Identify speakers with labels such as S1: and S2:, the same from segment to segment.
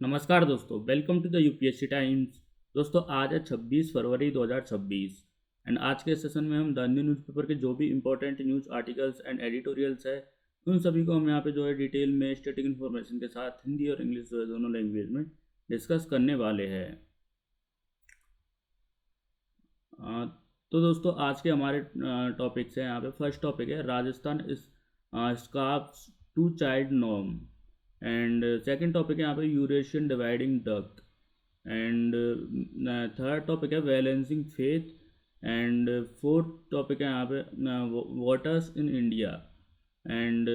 S1: नमस्कार दोस्तों, welcome to the UPSC Times. दोस्तों आज है 26 फरवरी 2026 एंड आज के सेशन में हम द हिंदू न्यूज़पेपर के जो भी important news articles and editorials है उन सभी को हम यहाँ पे जो है डिटेल में स्टैटिक इन्फॉर्मेशन के साथ हिंदी और इंग्लिश जो है दोनों लैंग्वेज में डिस्कस करने वाले हैं। तो दोस्तों आज के हमारे टॉपिक्स हैं। यहाँ पे फर्स्ट टॉपिक है Rajasthan scraps two child norm and second topic है यहाँ पे Eurasian dividing duck and third topic है balancing faith and fourth topic है यहाँ पे waters in India and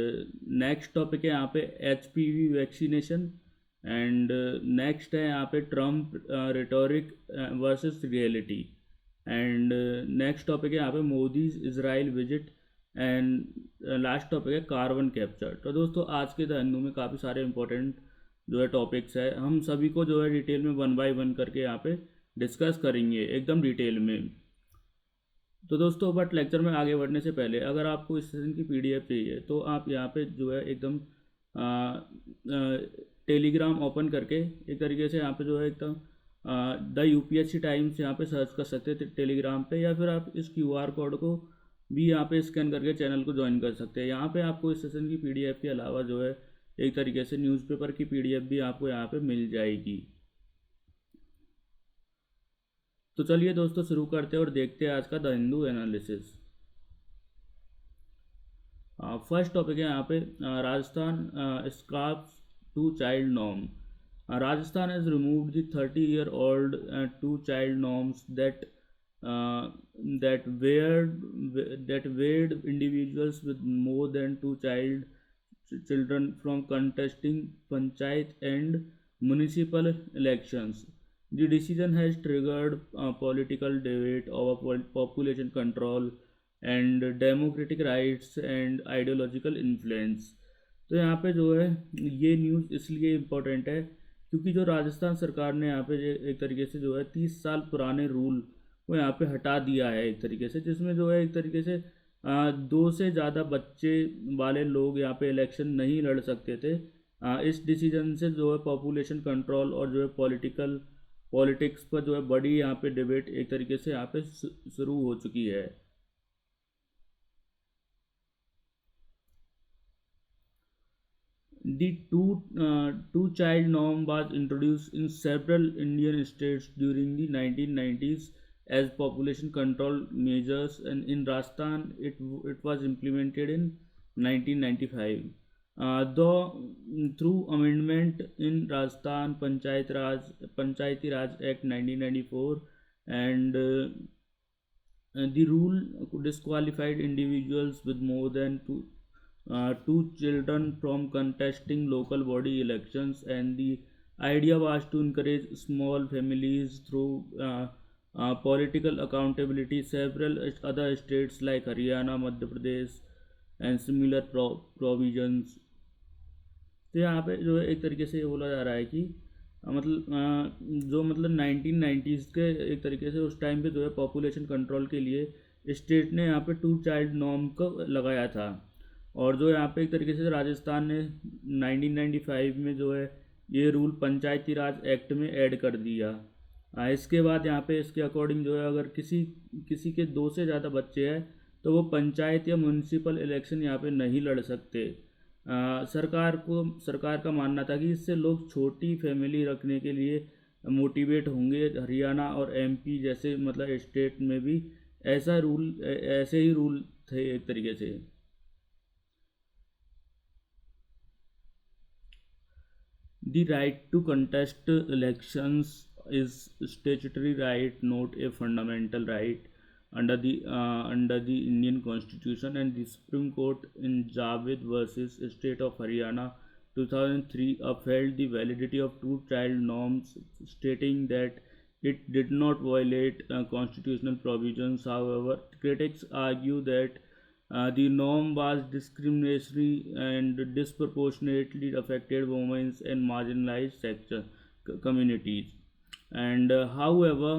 S1: next topic है यहाँ पे HPV वैक्सीनेशन एंड नेक्स्ट है यहाँ पे Trump rhetoric versus reality and next topic है यहाँ पे Modi's Israel visit and last topic है कार्बन कैप्चर। तो दोस्तों आज के द हिंदू में काफ़ी सारे इंपॉर्टेंट जो है टॉपिक्स है, हम सभी को जो है डिटेल में वन बाय वन करके यहाँ पे डिस्कस करेंगे एकदम डिटेल में। तो दोस्तों बट लेक्चर में आगे बढ़ने से पहले अगर आपको इस सेशन की PDF चाहिए तो आप यहाँ पे जो है एकदम टेलीग्राम ओपन करके एक तरीके से यहाँ पे जो है एकदम द यूपीएससी टाइम्स यहाँ पे सर्च कर सकते हैं टेलीग्राम पे, या फिर आप इस QR कोड को भी यहाँ पे स्कैन करके चैनल को ज्वाइन कर सकते हैं। यहाँ पे आपको इस सेशन की PDF के अलावा जो है एक तरीके से न्यूज़पेपर की PDF भी आपको यहाँ पे मिल जाएगी। तो चलिए दोस्तों शुरू करते हैं और देखते हैं आज का the Hindu analysis. First topic है यहाँ पे Rajasthan scraps two child norm. Rajasthan has removed the 30-year-old two-child norms that weighed individuals with more than children from contesting panchayat and municipal elections. The decision has triggered political debate over population control and democratic rights and ideological influence. तो यहाँ पे जो है ये news इसलिए important है क्योंकि जो राजस्थान सरकार ने यहाँ पे एक तरीके से जो है 30 साल पुराने रूल को यहाँ पे हटा दिया है एक तरीके से, जिसमें जो है एक तरीके से 2 से ज़्यादा बच्चे वाले लोग यहाँ पे इलेक्शन नहीं लड़ सकते थे। इस डिसीजन से जो है पॉपुलेशन कंट्रोल और जो है पॉलिटिक्स पर जो है बड़ी यहाँ पे डिबेट एक तरीके से यहाँ पे शुरू हो चुकी है। The two-child norm was introduced in several Indian states during the 1990s as population control measures, and in Rajasthan it was implemented in 1995. Though through amendment in Rajasthan Panchayati Raj Act 1994, and the rule disqualified individuals with more than two children from contesting local body elections, and the idea was to encourage small families through political accountability. Several other states like Haryana, Madhya Pradesh and similar provisions. तो यहाँ पे जो है एक तरीके से ये बोला जा रहा है कि मतलब 1990s के एक तरीके से उस टाइम पे जो है पॉपुलेशन कंट्रोल के लिए स्टेट ने यहाँ पे टू चाइल्ड नॉर्म को लगाया था, और जो यहाँ पे एक तरीके से राजस्थान ने 1995 में जो है ये रूल पंचायती राज एक्ट में ऐड कर दिया। इसके बाद यहाँ पे इसके अकॉर्डिंग जो है अगर किसी के 2 से ज़्यादा बच्चे हैं तो वो पंचायत या म्यूनसिपल इलेक्शन यहाँ पे नहीं लड़ सकते। सरकार का मानना था कि इससे लोग छोटी फैमिली रखने के लिए मोटिवेट होंगे। हरियाणा और MP जैसे मतलब स्टेट में भी ऐसे ही रूल थे एक तरीके से। The right to contest elections is statutory right, not a fundamental right under the Indian Constitution, and the Supreme Court in Javed versus State of Haryana 2003 upheld the validity of two-child norms, stating that it did not violate constitutional provisions. However, critics argue that the norm was discriminatory and disproportionately affected women and marginalized communities. And however,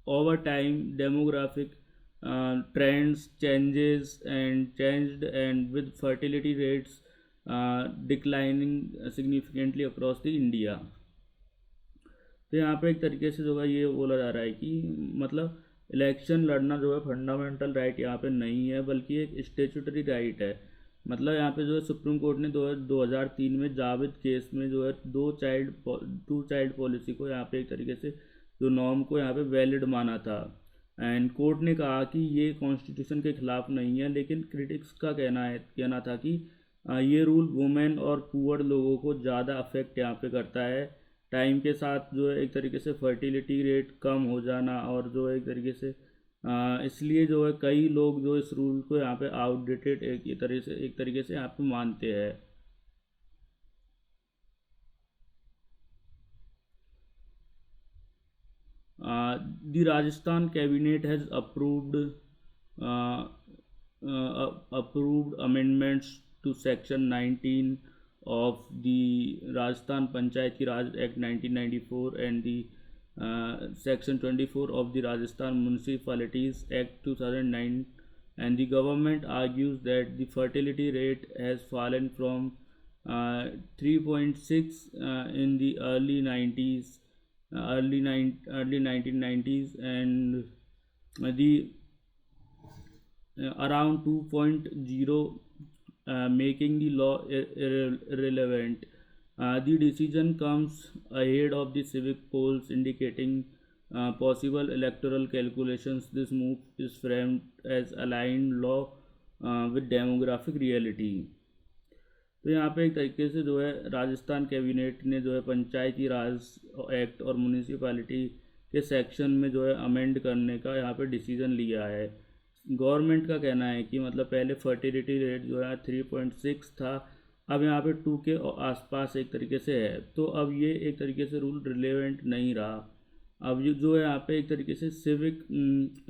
S1: over time, demographic trends changed, and with fertility rates declining significantly across the India. तो यहाँ पे एक तरीके से जो है ये बोला जा रहा है कि मतलब इलेक्शन लड़ना जो है फंडामेंटल राइट यहाँ पे नहीं है, बल्कि एक स्टेचुटरी राइट है। मतलब यहाँ पे जो है सुप्रीम कोर्ट ने 2003 में जावेद केस में जो है टू चाइल्ड पॉलिसी को यहाँ पे एक तरीके से जो नॉर्म को यहाँ पे वैलिड माना था। एंड कोर्ट ने कहा कि ये कॉन्स्टिट्यूशन के खिलाफ नहीं है, लेकिन क्रिटिक्स का कहना था कि ये रूल वुमेन और पुअर लोगों को ज़्यादा अफेक्ट यहाँ पे करता है। टाइम के साथ जो है एक तरीके से फर्टिलिटी रेट कम हो जाना, और जो है एक तरीके से इसलिए जो है कई लोग जो इस रूल को यहाँ पे आउटडेटेड एक तरीके से यहाँ पे मानते हैं। The Rajasthan cabinet has uh, approved amendments to Section 19 of the Rajasthan Panchayati Raj Act 1994 and the Section 24 of the Rajasthan Municipalities Act 2009, and the government argues that the fertility rate has fallen from 3.6 in the early 1990s, and the around 2.0, making the law irrelevant. The decision comes ahead of the civic polls indicating possible electoral calculations. This move is framed as aligned law with demographic reality. तो यहाँ पे एक तरीके से जो है Rajasthan cabinet ने जो है पंचायती राज एक्ट और म्यूनिसिपैलिटी के सेक्शन में जो है अमेंड करने का यहाँ पे डिसीजन लिया है। गवर्नमेंट का कहना है कि मतलब पहले फर्टिलिटी रेट जो है 3.6 था, अब यहाँ पे 2 के आसपास एक तरीके से है, तो अब ये एक तरीके से रूल रिलेवेंट नहीं रहा। अब ये जो है यहाँ पे एक तरीके से सिविक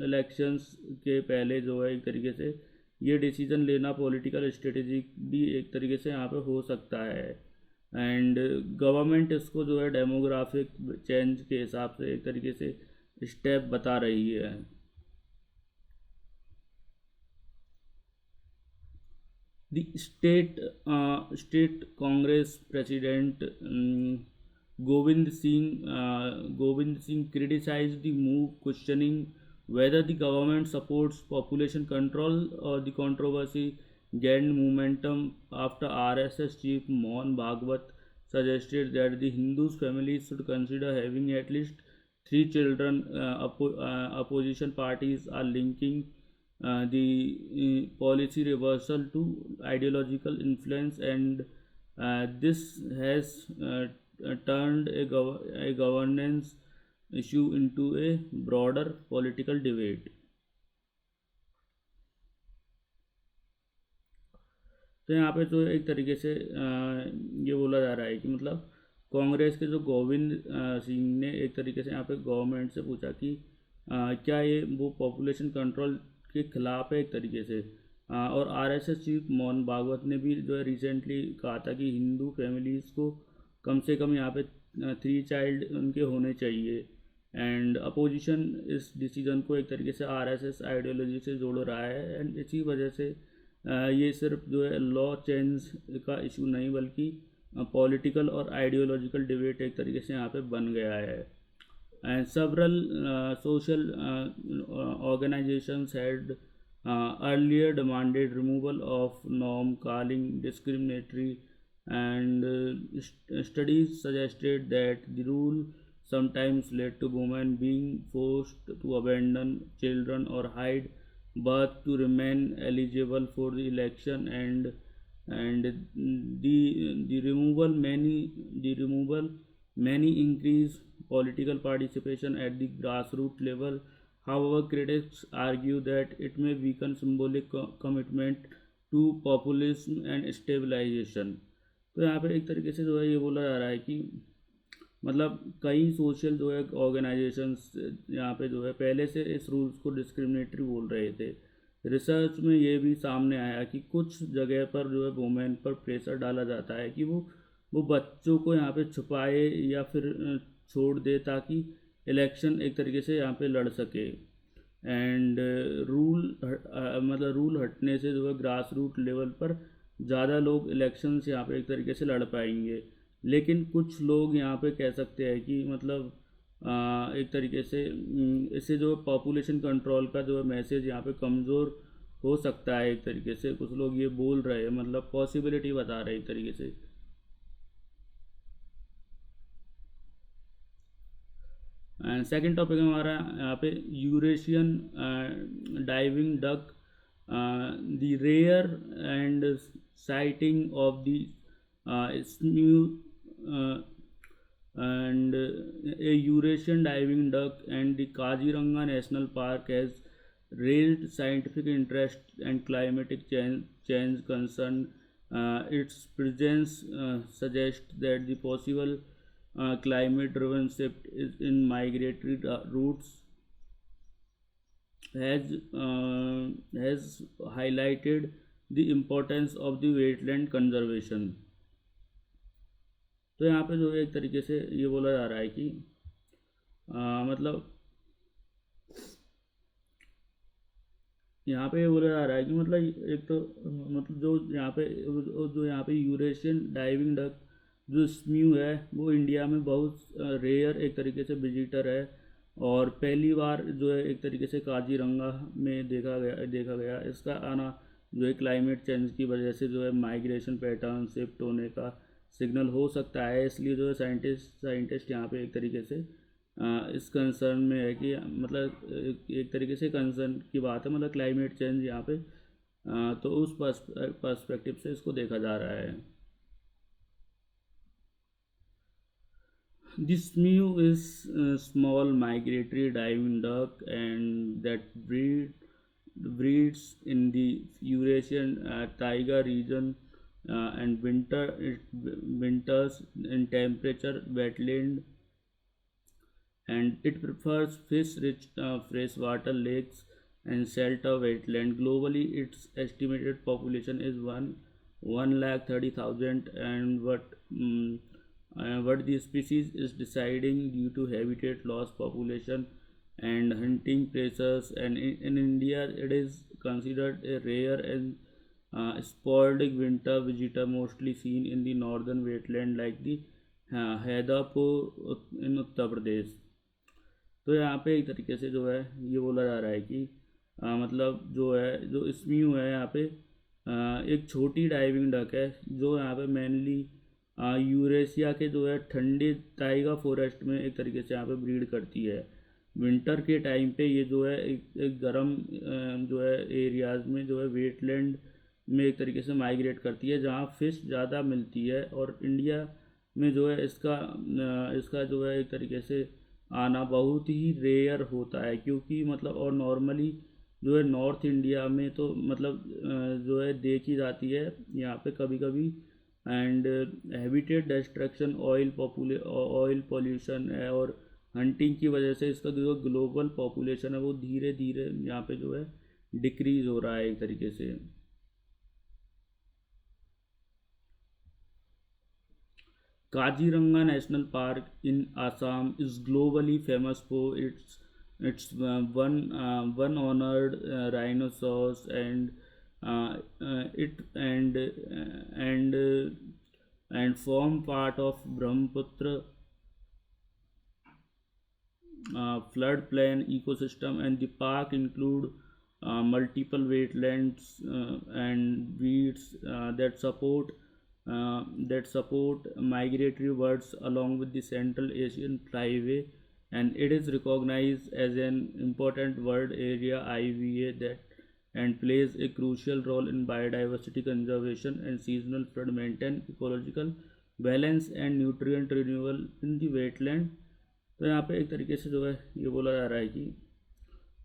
S1: इलेक्शंस के पहले जो है एक तरीके से ये डिसीजन लेना पॉलिटिकल स्ट्रेटेजी भी एक तरीके से यहाँ पे हो सकता है। एंड गवर्नमेंट इसको जो है डेमोग्राफिक चेंज के हिसाब से एक तरीके से स्टेप बता रही है। The state Congress President Govind Singh criticized the move, questioning whether the government supports population control, or the controversy gained momentum after RSS chief Mohan Bhagwat suggested that the Hindus families should consider having at least 3 children. Opposition parties are linking the policy reversal to ideological influence, and this has turned a governance issue into a broader political debate. तो यहाँ पे तो एक तरीके से ये बोला जा रहा है कि मतलब कांग्रेस के जो गोविंद सिंह ने एक तरीके से यहाँ पे गवर्नमेंट से पूछा कि क्या ये वो पॉपुलेशन कंट्रोल के खिलाफ है एक तरीके से। और आरएसएस चीफ मोहन भागवत ने भी जो है रिसेंटली कहा था कि हिंदू फैमिलीज़ को कम से कम यहाँ पे 3 चाइल्ड उनके होने चाहिए। एंड अपोजिशन इस डिसीजन को एक तरीके से आरएसएस आइडियोलॉजी से जोड़ रहा है, एंड इसी वजह से ये सिर्फ जो है लॉ चेंज का इशू नहीं, बल्कि पॉलिटिकल और आइडियोलॉजिकल डिबेट एक तरीके से यहाँ पे बन गया है। And several social organizations had earlier demanded removal of norm, calling discriminatory, and studies suggested that the rule sometimes led to women being forced to abandon children or hide birth to remain eligible for the election, and the removal many increase political participation at the grassroots level. However, critics argue that it may weaken symbolic commitment to populism and stabilization. तो यहाँ पे एक तरीके से जो है ये बोला जा रहा है कि मतलब कई सोशल जो है ऑर्गेनाइजेशंस यहाँ पे जो है पहले से इस रूल्स को डिस्क्रिमिनेटरी बोल रहे थे। रिसर्च में ये भी सामने आया कि कुछ जगह पर जो है वुमेन पर प्रेशर डाला जाता है कि वो बच्चों को यहाँ पे छुपाए या फिर छोड़ दे ताकि इलेक्शन एक तरीके से यहाँ पे लड़ सके। एंड रूल हटने से जो है ग्रास रूट लेवल पर ज़्यादा लोग इलेक्शंस यहाँ पे एक तरीके से लड़ पाएंगे। लेकिन कुछ लोग यहाँ पे कह सकते हैं कि मतलब एक तरीके से इससे जो पॉपुलेशन कंट्रोल का जो मैसेज यहाँ पे कमज़ोर हो सकता है। एक तरीके से कुछ लोग ये बोल रहे हैं, मतलब पॉसिबिलिटी बता रहे हैं एक तरीके से। एंड सेकंड टॉपिक हमारा यहाँ पे Eurasian diving duck, the rare and sighting of the smew and a Eurasian diving duck and the Kaziranga National Park has raised scientific interest and climatic change concern. Its presence suggests that the possible climate-driven shift is in migratory routes has highlighted the importance of the wetland conservation. तो यहाँ पे जो है एक तरीके से ये बोला जा रहा है कि मतलब यहाँ पे ये बोला जा रहा है कि मतलब एक तो मतलब जो यहाँ पे यूरेशियन डाइविंग डक जो स्म्यू है वो इंडिया में बहुत रेयर एक तरीके से विजिटर है, और पहली बार जो है एक तरीके से काजीरंगा में देखा गया। इसका आना जो है क्लाइमेट चेंज की वजह से जो है माइग्रेशन पैटर्न शिफ्ट होने का सिग्नल हो सकता है। इसलिए जो है साइंटिस्ट यहाँ पे एक तरीके से इस कंसर्न में है कि मतलब एक तरीके से कंसर्न की बात है, मतलब क्लाइमेट चेंज यहाँ पे तो उस पर्सपेक्टिव से इसको देखा जा रहा है। This mew is a small migratory diving duck and that breeds in the Eurasian taiga region and winters in temperature wetland, and it prefers fish-rich freshwater lakes and shelter wetland. Globally, its estimated population is 130,000, and what the species is deciding due to habitat loss, population, and hunting pressures. And in India, it is considered a rare and sporadic winter visitor, mostly seen in the northern wetland like the Haiderpur इन उत्तर प्रदेश। तो यहाँ पे एक तरीके से जो है ये बोला जा रहा है कि मतलब जो है जो स्म्यू है यहाँ पे एक छोटी डाइविंग डक है जो यहाँ पे मेनली यूरेशिया के जो है ठंडे टाइगा फॉरेस्ट में एक तरीके से यहाँ पे ब्रीड करती है। विंटर के टाइम पे ये जो है एक गर्म जो है एरियाज़ में जो है वेटलैंड में एक तरीके से माइग्रेट करती है जहाँ फिश ज़्यादा मिलती है, और इंडिया में जो है इसका जो है एक तरीके से आना बहुत ही रेयर होता है, क्योंकि मतलब और नॉर्मली जो है नॉर्थ इंडिया में तो मतलब जो है देखी जाती है यहाँ पे कभी कभी। And habitat destruction, oil pollution है और हंटिंग की वजह से इसका जो ग्लोबल पॉपुलेशन है वो धीरे धीरे यहाँ पे जो है डिक्रीज हो रहा है एक तरीके से। Kaziranga National Park in Assam is globally famous for its one honored rhinoceros, and it and form part of Brahmaputra floodplain ecosystem. And the park include multiple wetlands and weeds that support migratory birds along with the Central Asian flyway, and it is recognized as an important world area IVA that and plays a crucial role in biodiversity conservation and seasonal flood, maintain ecological balance and nutrient renewal in the wetland। तो यहाँ पे एक तरीके से जो है ये बोला जा रहा है कि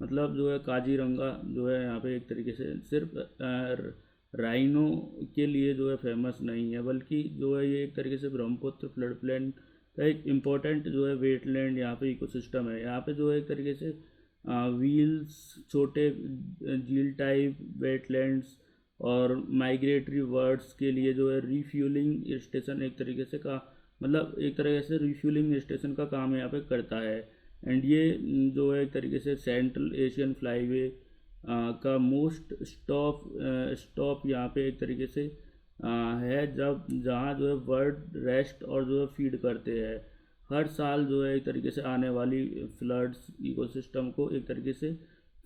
S1: मतलब जो है काजीरंगा जो है यहाँ पे एक तरीके से सिर्फ राइनो के लिए जो है फेमस नहीं है, बल्कि जो है ये एक तरीके से ब्रह्मपुत्र फ्लड प्लेन का एक इम्पोर्टेंट जो है वेटलैंड यहाँ पे इकोसिस्टम है। यहाँ पे जो है एक तरीके से व्हील्स, छोटे झील टाइप वेटलैंड्स और माइग्रेटरी बर्ड्स के लिए जो है रिफ्यूलिंग स्टेशन एक तरीके से का मतलब एक तरीके से रिफ्यूलिंग स्टेशन का काम यहाँ पे करता है। एंड ये जो है एक तरीके से सेंट्रल एशियन फ्लाईवे का मोस्ट स्टॉप यहाँ पे एक तरीके से है, जब जहाँ जो है बर्ड रेस्ट और जो है फीड करते हैं। हर साल जो है एक तरीके से आने वाली फ्लड्स इकोसिस्टम को एक तरीके से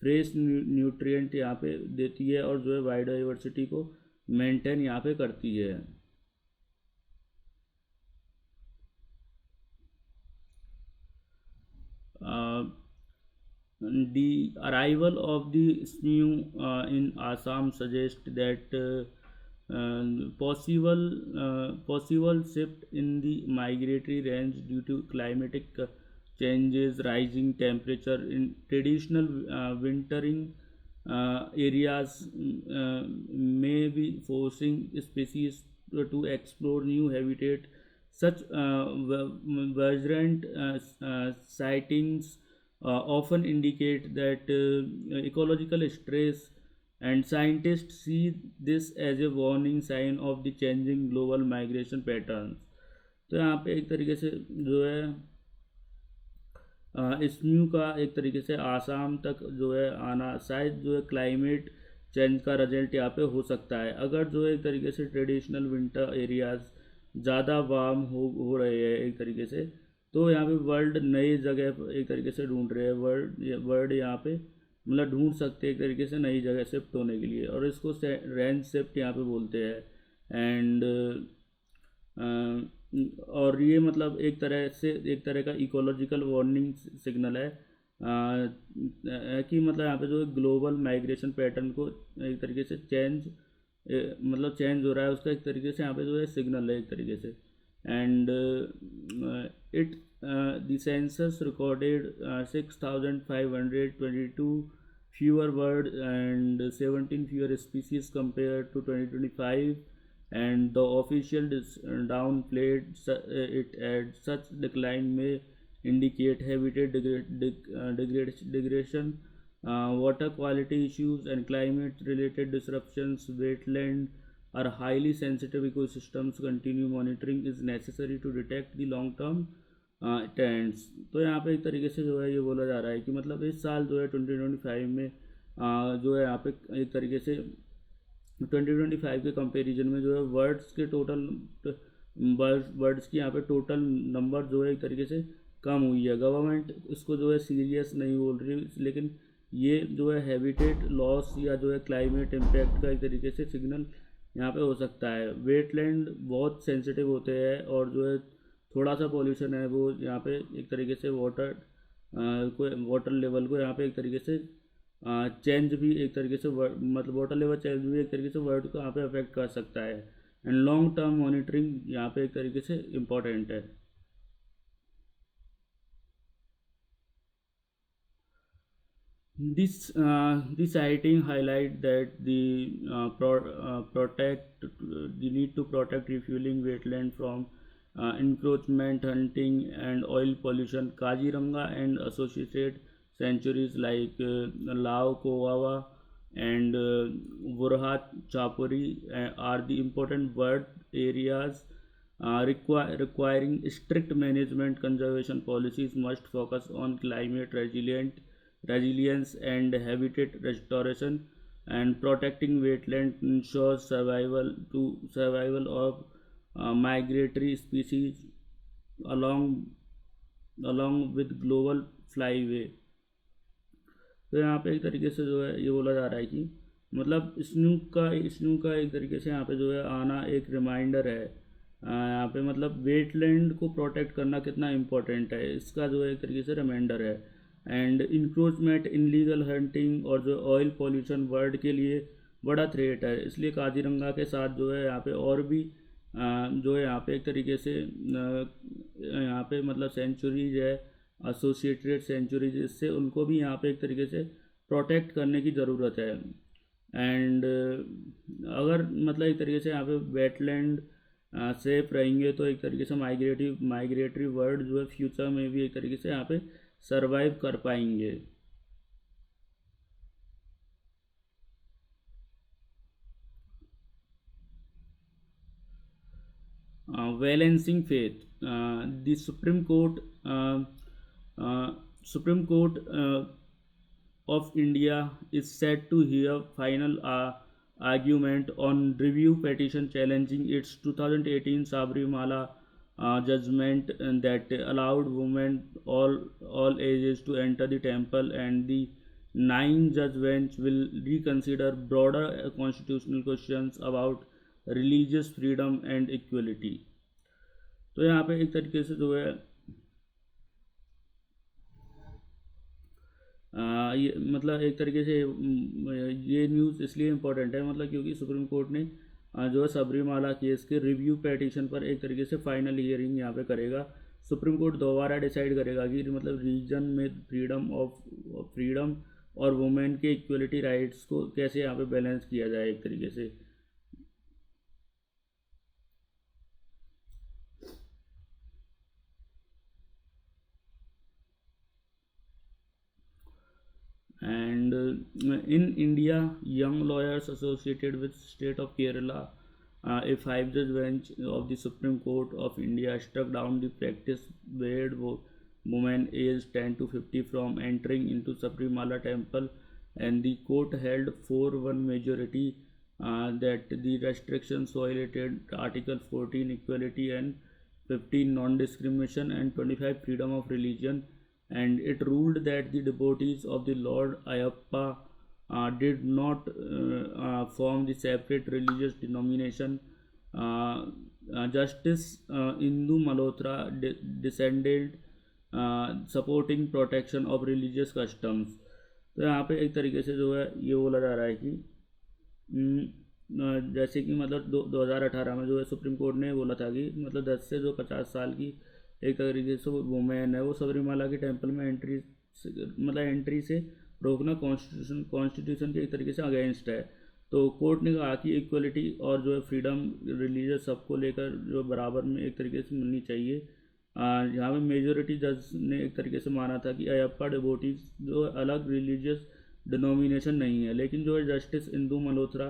S1: फ्रेश न्यूट्रिएंट यहाँ पे देती है और जो है बायोडाइवर्सिटी को मेंटेन यहाँ पे करती है। Uh, the arrival of the snow in Assam suggests that possible shift in the migratory range due to climatic changes, rising temperature in traditional wintering areas may be forcing species to explore new habitat. Such vibrant sightings often indicate that ecological stress, and scientists see this as a warning sign of the changing global migration patterns. तो यहाँ पे एक तरीके से जो है स्नू का एक तरीके से आसाम तक जो है आना शायद जो है क्लाइमेट चेंज का रिजल्ट यहाँ पे हो सकता है। अगर जो है एक तरीके से ट्रेडिशनल विंटर एरियाज ज़्यादा वार्म हो रहे हैं एक तरीके से, तो यहाँ पे वर्ल्ड नई जगह एक तरीके से ढूंढ रहे हैं। वर्ल्ड यहाँ पे मतलब ढूंढ सकते हैं एक तरीके से नई जगह शिफ्ट होने के लिए, और इसको रेंज शिफ्ट यहाँ पे बोलते हैं। एंड और ये मतलब एक तरह से एक तरह का इकोलॉजिकल वार्निंग सिग्नल है कि मतलब यहाँ पे जो ग्लोबल माइग्रेशन पैटर्न को एक तरीके से मतलब चेंज हो रहा है, उसका एक तरीके से यहाँ पे जो है सिग्नल है एक तरीके से। And it the census recorded 6,522 fewer birds and 17 fewer species compared to 2025, and the official downplayed it at such decline may indicate habitat degradation, water quality issues, and climate related disruptions. Wetland are highly sensitive ecosystems. Continue monitoring is necessary to detect the long term trends. तो यहाँ पे एक तरीके से जो है ये बोला जा रहा है कि मतलब इस साल जो है 2025 में जो है यहाँ पे एक तरीके से 2025 के कंपैरिजन में जो है वर्ड्स की यहाँ पे टोटल नंबर जो है एक तरीके से कम हुई है। गवर्नमेंट इसको जो है सीरियस नहीं बोल रही, लेकिन ये जो है हैबिटेट लॉस या जो है क्लाइमेट इम्पैक्ट का एक तरीके से सिग्नल यहाँ पे हो सकता है। वेटलैंड बहुत सेंसिटिव होते हैं और जो है थोड़ा सा पॉल्यूशन है वो यहाँ पे एक तरीके से वाटर लेवल को यहाँ पे एक तरीके से चेंज भी एक तरीके से मतलब वाटर लेवल चेंज भी एक तरीके से वर्ल्ड को यहाँ पे अफेक्ट कर सकता है। एंड लॉन्ग टर्म मॉनिटरिंग यहाँ पे एक तरीके से इम्पोर्टेंट है। This sighting highlight that the need to protect refueling wetland from encroachment, hunting, and oil pollution. Kaziranga and associated sanctuaries like Lao Kowawa and Burhat Chapuri are the important bird areas requiring strict management. Conservation policies must focus on climate resilience and habitat restoration, and protecting wetland ensures survival of migratory species along with global flyway। तो यहाँ पे एक तरीके से जो है ये बोला जा रहा है कि मतलब स्नू का एक तरीके से यहाँ पे जो है आना एक रिमाइंडर है यहाँ पे मतलब वेटलैंड को प्रोटेक्ट करना कितना इम्पोर्टेंट है, इसका जो है एक तरीके से रिमाइंडर है। एंड इंक्रोचमेंट, इनलीगल हंटिंग और जो ऑयल पॉल्यूशन वर्ल्ड के लिए बड़ा थ्रेट है, इसलिए काजीरंगा के साथ जो है यहाँ पे और भी जो है यहाँ पे एक तरीके से यहाँ पे मतलब सेंचुरीज है, एसोसिएटेड सेंचुरीज, इससे उनको भी यहाँ पे एक तरीके से प्रोटेक्ट करने की ज़रूरत है। एंड अगर मतलब एक तरीके से यहाँ पे वेटलैंड सेफ रहेंगे तो एक तरीके से माइग्रेटरी वर्ड जो है फ्यूचर में भी एक तरीके से यहाँ पे सरवाइव कर पाएंगे। Balancing faith, the supreme court of India is set to hear final argument on review petition challenging its 2018 Sabrimala judgment that allowed women all ages to enter the temple, and the nine-judge bench will reconsider broader constitutional questions about religious freedom and equality. तो यहाँ पे एक तरीके से जो है ये मतलब एक तरीके से ये न्यूज़ इसलिए इम्पोर्टेंट है मतलब क्योंकि सुप्रीम कोर्ट ने जो है सबरीमाला केस के रिव्यू पेटिशन पर एक तरीके से फाइनल हियरिंग यहाँ पे करेगा। सुप्रीम कोर्ट दोबारा डिसाइड करेगा कि मतलब रीजन में फ्रीडम और वुमेन के इक्वलिटी राइट्स को कैसे यहाँ पे बैलेंस किया जाए एक तरीके से। And in India, young lawyers associated with state of Kerala, a five-judge bench of the Supreme Court of India struck down the practice barred women aged 10 to 50 from entering into Sabrimala temple, and the court held 4-1 majority that the restrictions violated Article 14 equality and 15 non-discrimination and 25 freedom of religion, and it ruled that the devotees of the Lord Ayappa did not form the separate religious denomination. Justice Indu Malhotra dissented, supporting protection of religious customs. तो यहाँ पे एक तरीके से जो है ये बोला जा रहा है कि जैसे कि मतलब 2018 में जो है सुप्रीम कोर्ट ने बोला था कि मतलब 10 से जो 50 साल की एक तरीके से वुमेन है वो सबरीमाला के टेंपल में एंट्री से रोकना कॉन्स्टिट्यूशन के एक तरीके से अगेंस्ट है। तो कोर्ट ने कहा कि इक्वलिटी और जो है फ्रीडम रिलीजियस सबको लेकर जो बराबर में एक तरीके से मिलनी चाहिए। यहाँ पे मेजोरिटी जज ने एक तरीके से माना था कि अयप्पा डिवोटीज जो अलग रिलीजियस डिनोमिनेशन नहीं है, लेकिन जो है जस्टिस इंदू मल्होत्रा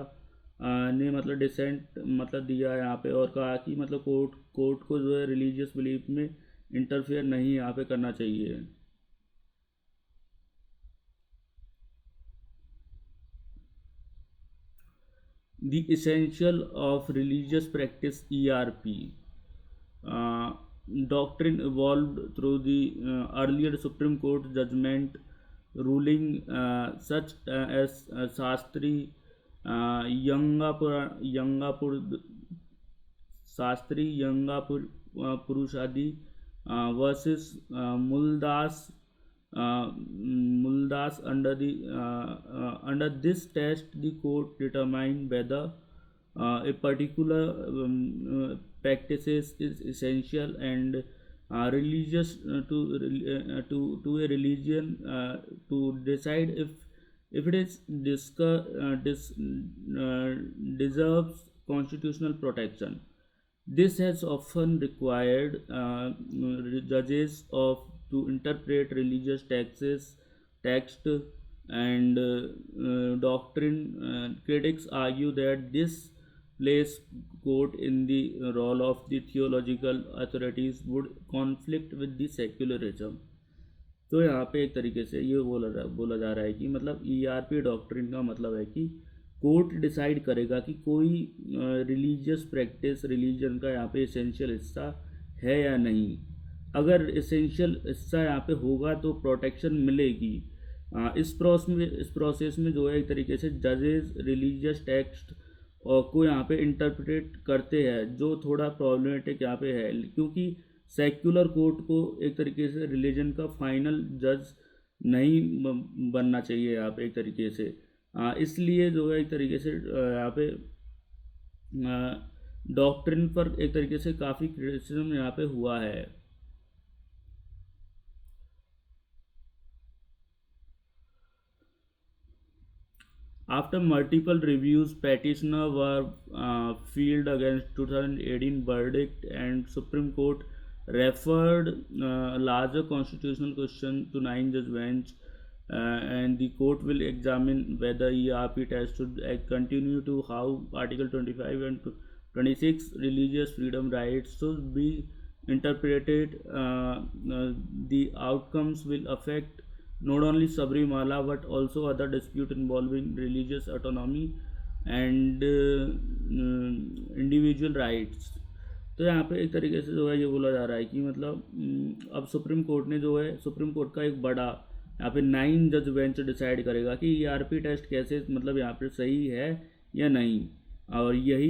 S1: ने मतलब डिसेंट मतलब दिया यहाँ पे और कहा कि मतलब कोर्ट को जो है रिलीजियस बिलीफ में इंटरफेयर नहीं यहाँ पे करना चाहिए। The essential of religious practice ERP doctrine evolved through the earlier Supreme Court judgment ruling such as Shastri Yangapur Purushadi versus Muldas. Under this test, the court determined whether a particular practice is essential and religious to a religion to decide if it is deserves constitutional protection. This has often required judges to interpret religious text and doctrine. Critics argue that this place court in the role of the theological authorities would conflict with the secularism. तो यहाँ पे एक तरीके से ये बोला जा रहा है कि मतलब ERP डॉक्ट्रिन का मतलब है कि कोर्ट डिसाइड करेगा कि कोई रिलीजियस प्रैक्टिस रिलीजन का यहाँ पे एसेंशियल हिस्सा है या नहीं। अगर एसेंशियल हिस्सा यहाँ पे होगा तो प्रोटेक्शन मिलेगी। इस प्रोसेस में जो है एक तरीके से जजेस रिलीजियस टेक्स्ट को यहाँ पे इंटरप्रेट करते हैं, जो थोड़ा प्रॉब्लमेटिक यहाँ पे है, क्योंकि सेक्युलर कोर्ट को एक तरीके से रिलीजन का फाइनल जज नहीं बनना चाहिए यहाँ पे एक तरीके से। इसलिए जो है एक तरीके से यहाँ पे डॉक्ट्रिन पर एक तरीके से काफ़ी क्रिटिसिज्म यहाँ पे हुआ है। After multiple reviews, petitioner were filed against 2018 verdict, and Supreme Court referred larger constitutional question to 9-judge bench, and the court will examine whether ERP test should continue to how Article 25 and 26 religious freedom rights should be interpreted. The outcomes will affect not only Sabrimala but also other dispute involving religious autonomy. And individual rights. तो यहाँ पे एक तरीके से जो है ये बोला जा रहा है कि मतलब अब सुप्रीम कोर्ट ने जो है, सुप्रीम कोर्ट का एक बड़ा यहाँ पे 9 जज बेंच डिसाइड करेगा कि ईआरपी टेस्ट कैसे मतलब यहाँ पे सही है या नहीं। और यही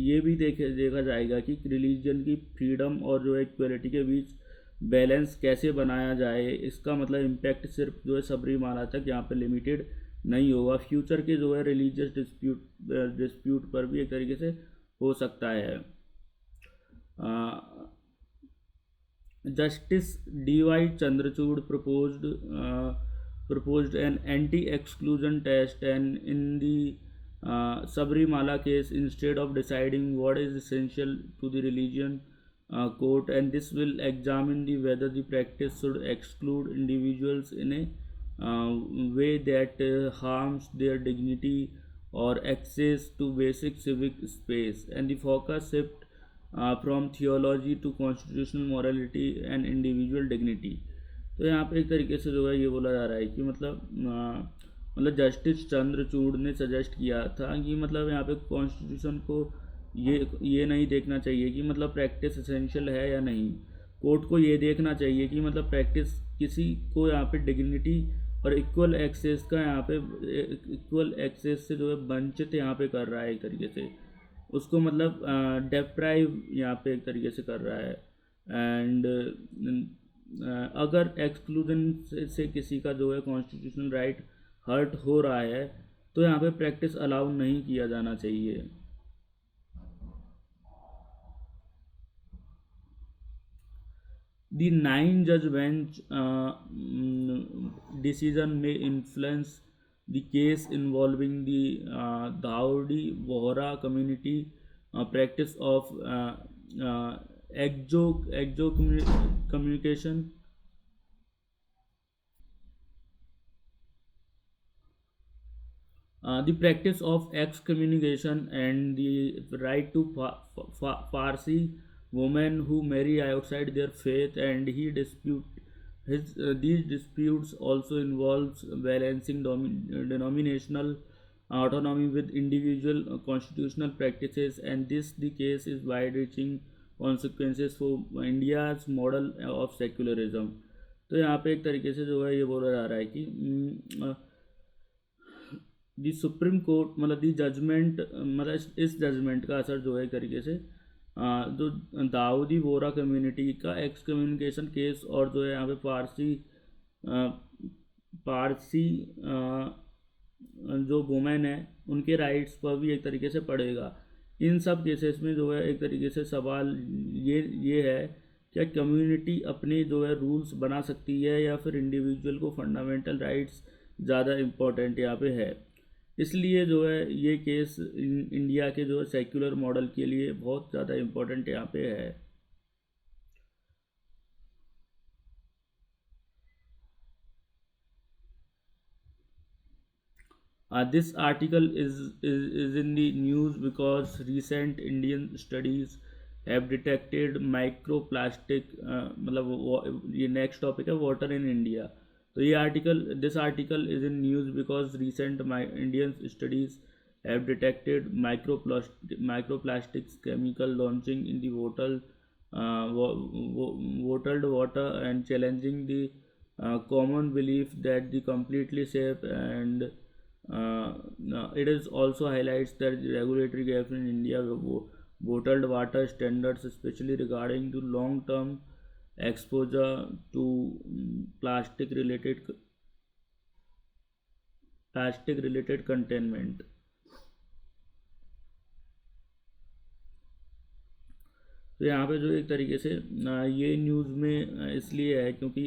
S1: ये भी देखा जाएगा कि रिलीजन की फ्रीडम और जो है इक्वलिटी के बीच बैलेंस कैसे बनाया जाए। इसका मतलब इम्पैक्ट सिर्फ जो है सबरीमाला तक यहाँ पे लिमिटेड नहीं होगा, फ्यूचर के जो है रिलीजियस डिस्प्यूट पर भी एक तरीके से हो सकता है। Justice D Y Chandrachud proposed an anti-exclusion test, and in the Sabrimala case, instead of deciding what is essential to the religion, court, and this will examine the whether the practice should exclude individuals in a way that harms their dignity or access to basic civic space, and the focus shift from theology to constitutional morality and individual dignity। तो यहाँ पे एक तरीके से जो है ये बोला जा रहा है कि मतलब जस्टिस चंद्रचूड़ ने सजेस्ट किया था कि मतलब यहाँ पे कॉन्स्टिट्यूशन को ये नहीं देखना चाहिए कि मतलब प्रैक्टिस एसेंशियल है या नहीं। कोर्ट को ये देखना चाहिए कि मतलब प्रैक्टिस किसी को यहाँ पे डिग्निटी और इक्वल एक्सेस का यहाँ पे इक्वल एक्सेस से जो है वंचित यहाँ पे कर रहा है एक तरीके से, उसको मतलब डेप्राइव यहाँ पे एक तरीके से कर रहा है। एंड अगर एक्सक्लूजन से किसी का जो है कॉन्स्टिट्यूशनल राइट हर्ट हो रहा है तो यहाँ पे प्रैक्टिस अलाउ नहीं किया जाना चाहिए। The 9 judge bench decision may influence the case involving the Dawoodi Bohra community practice of communication, the practice of excommunication, and the right to Farsi women who marry outside their faith, and these disputes also involves balancing denominational autonomy with individual constitutional practices, and this the case is wide-reaching consequences for India's model of secularism। तो यहाँ पे एक तरीके से जो है ये बोला जा रहा है कि दी सुप्रीम कोर्ट मतलब दी जजमेंट मतलब इस जजमेंट का असर जो है एक तरीके से जो दाऊदी बोरा कम्युनिटी का एक्स कम्युनिकेशन केस और जो है यहाँ पे पारसी जो वुमेन है उनके राइट्स पर भी एक तरीके से पड़ेगा। इन सब केसेस में जो है एक तरीके से सवाल ये है क्या कम्युनिटी अपने जो है रूल्स बना सकती है या फिर इंडिविजुअल को फंडामेंटल राइट्स ज़्यादा इम्पोर्टेंट यहाँ पे है। इसलिए जो है ये केस इंडिया के जो है सेक्युलर मॉडल के लिए बहुत ज़्यादा इम्पोर्टेंट यहाँ पे है। This article is in the news because recent Indian studies have detected microplastic मतलब ये नेक्स्ट टॉपिक है वाटर इन इंडिया। तो ये article this article is in news because recent Indian studies have detected microplastics chemical launching in the bottled water and challenging the common belief that the completely safe, and it is also highlights that the regulatory gap in India bottled water standards, especially regarding the long-term exposure to plastic related containment। तो यहाँ पे जो एक तरीके से ये news में इसलिए है क्योंकि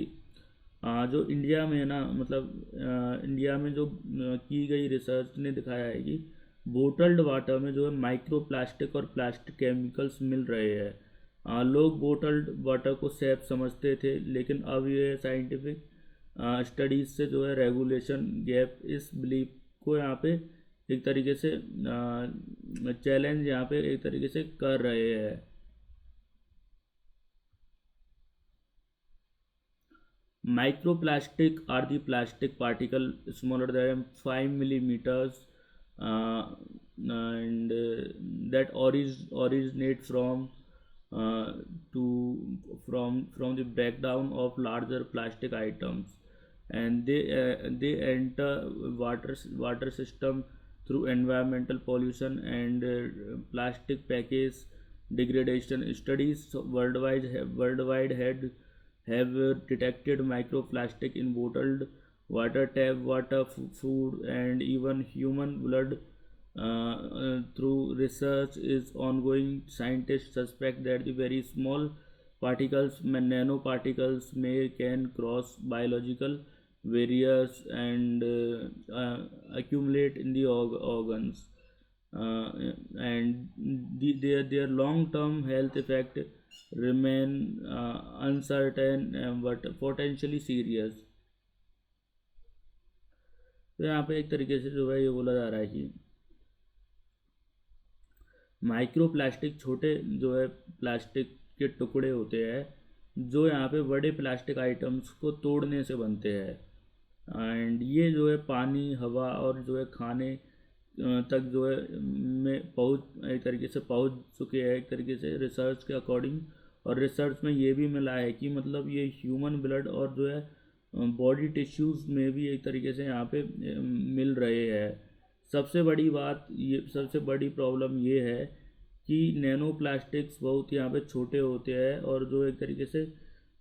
S1: जो इंडिया में है ना मतलब इंडिया में जो की गई रिसर्च ने दिखाया है कि बोटल्ड वाटर में जो है माइक्रो प्लास्टिक और प्लास्टिक केमिकल्स मिल रहे हैं। लोग बोटल्ड वाटर को सेफ समझते थे, लेकिन अब ये साइंटिफिक स्टडीज से जो है रेगुलेशन गैप इस बिलीफ को यहाँ पे एक तरीके से चैलेंज यहाँ पे एक तरीके से कर रहे हैं। Microplastic are the plastic particle smaller than 5 millimeters and that originate uh, to from the breakdown of larger plastic items, and they enter water system through environmental pollution and plastic package degradation. Studies worldwide have detected microplastic in bottled water, tap water, food, and even human blood. Through research is ongoing, scientists suspect that the very small nanoparticles, may can cross biological barriers and accumulate in the organs. And their long-term health effect remain uncertain, but potentially serious. तो यहाँ पे एक तरीके से जो है ये बोला जा रहा है कि माइक्रो प्लास्टिक छोटे जो है प्लास्टिक के टुकड़े होते हैं जो यहाँ पे बड़े प्लास्टिक आइटम्स को तोड़ने से बनते हैं, एंड ये जो है पानी, हवा और जो है खाने तक जो है में पहुँच एक तरीके से पहुँच चुके हैं एक तरीके से रिसर्च के अकॉर्डिंग। और रिसर्च में ये भी मिला है कि मतलब ये ह्यूमन ब्लड और जो है बॉडी टिश्यूज़ में भी एक तरीके से यहाँ पे मिल रहे हैं। सबसे बड़ी प्रॉब्लम ये है कि नैनो प्लास्टिक्स बहुत यहाँ पे छोटे होते हैं और जो एक तरीके से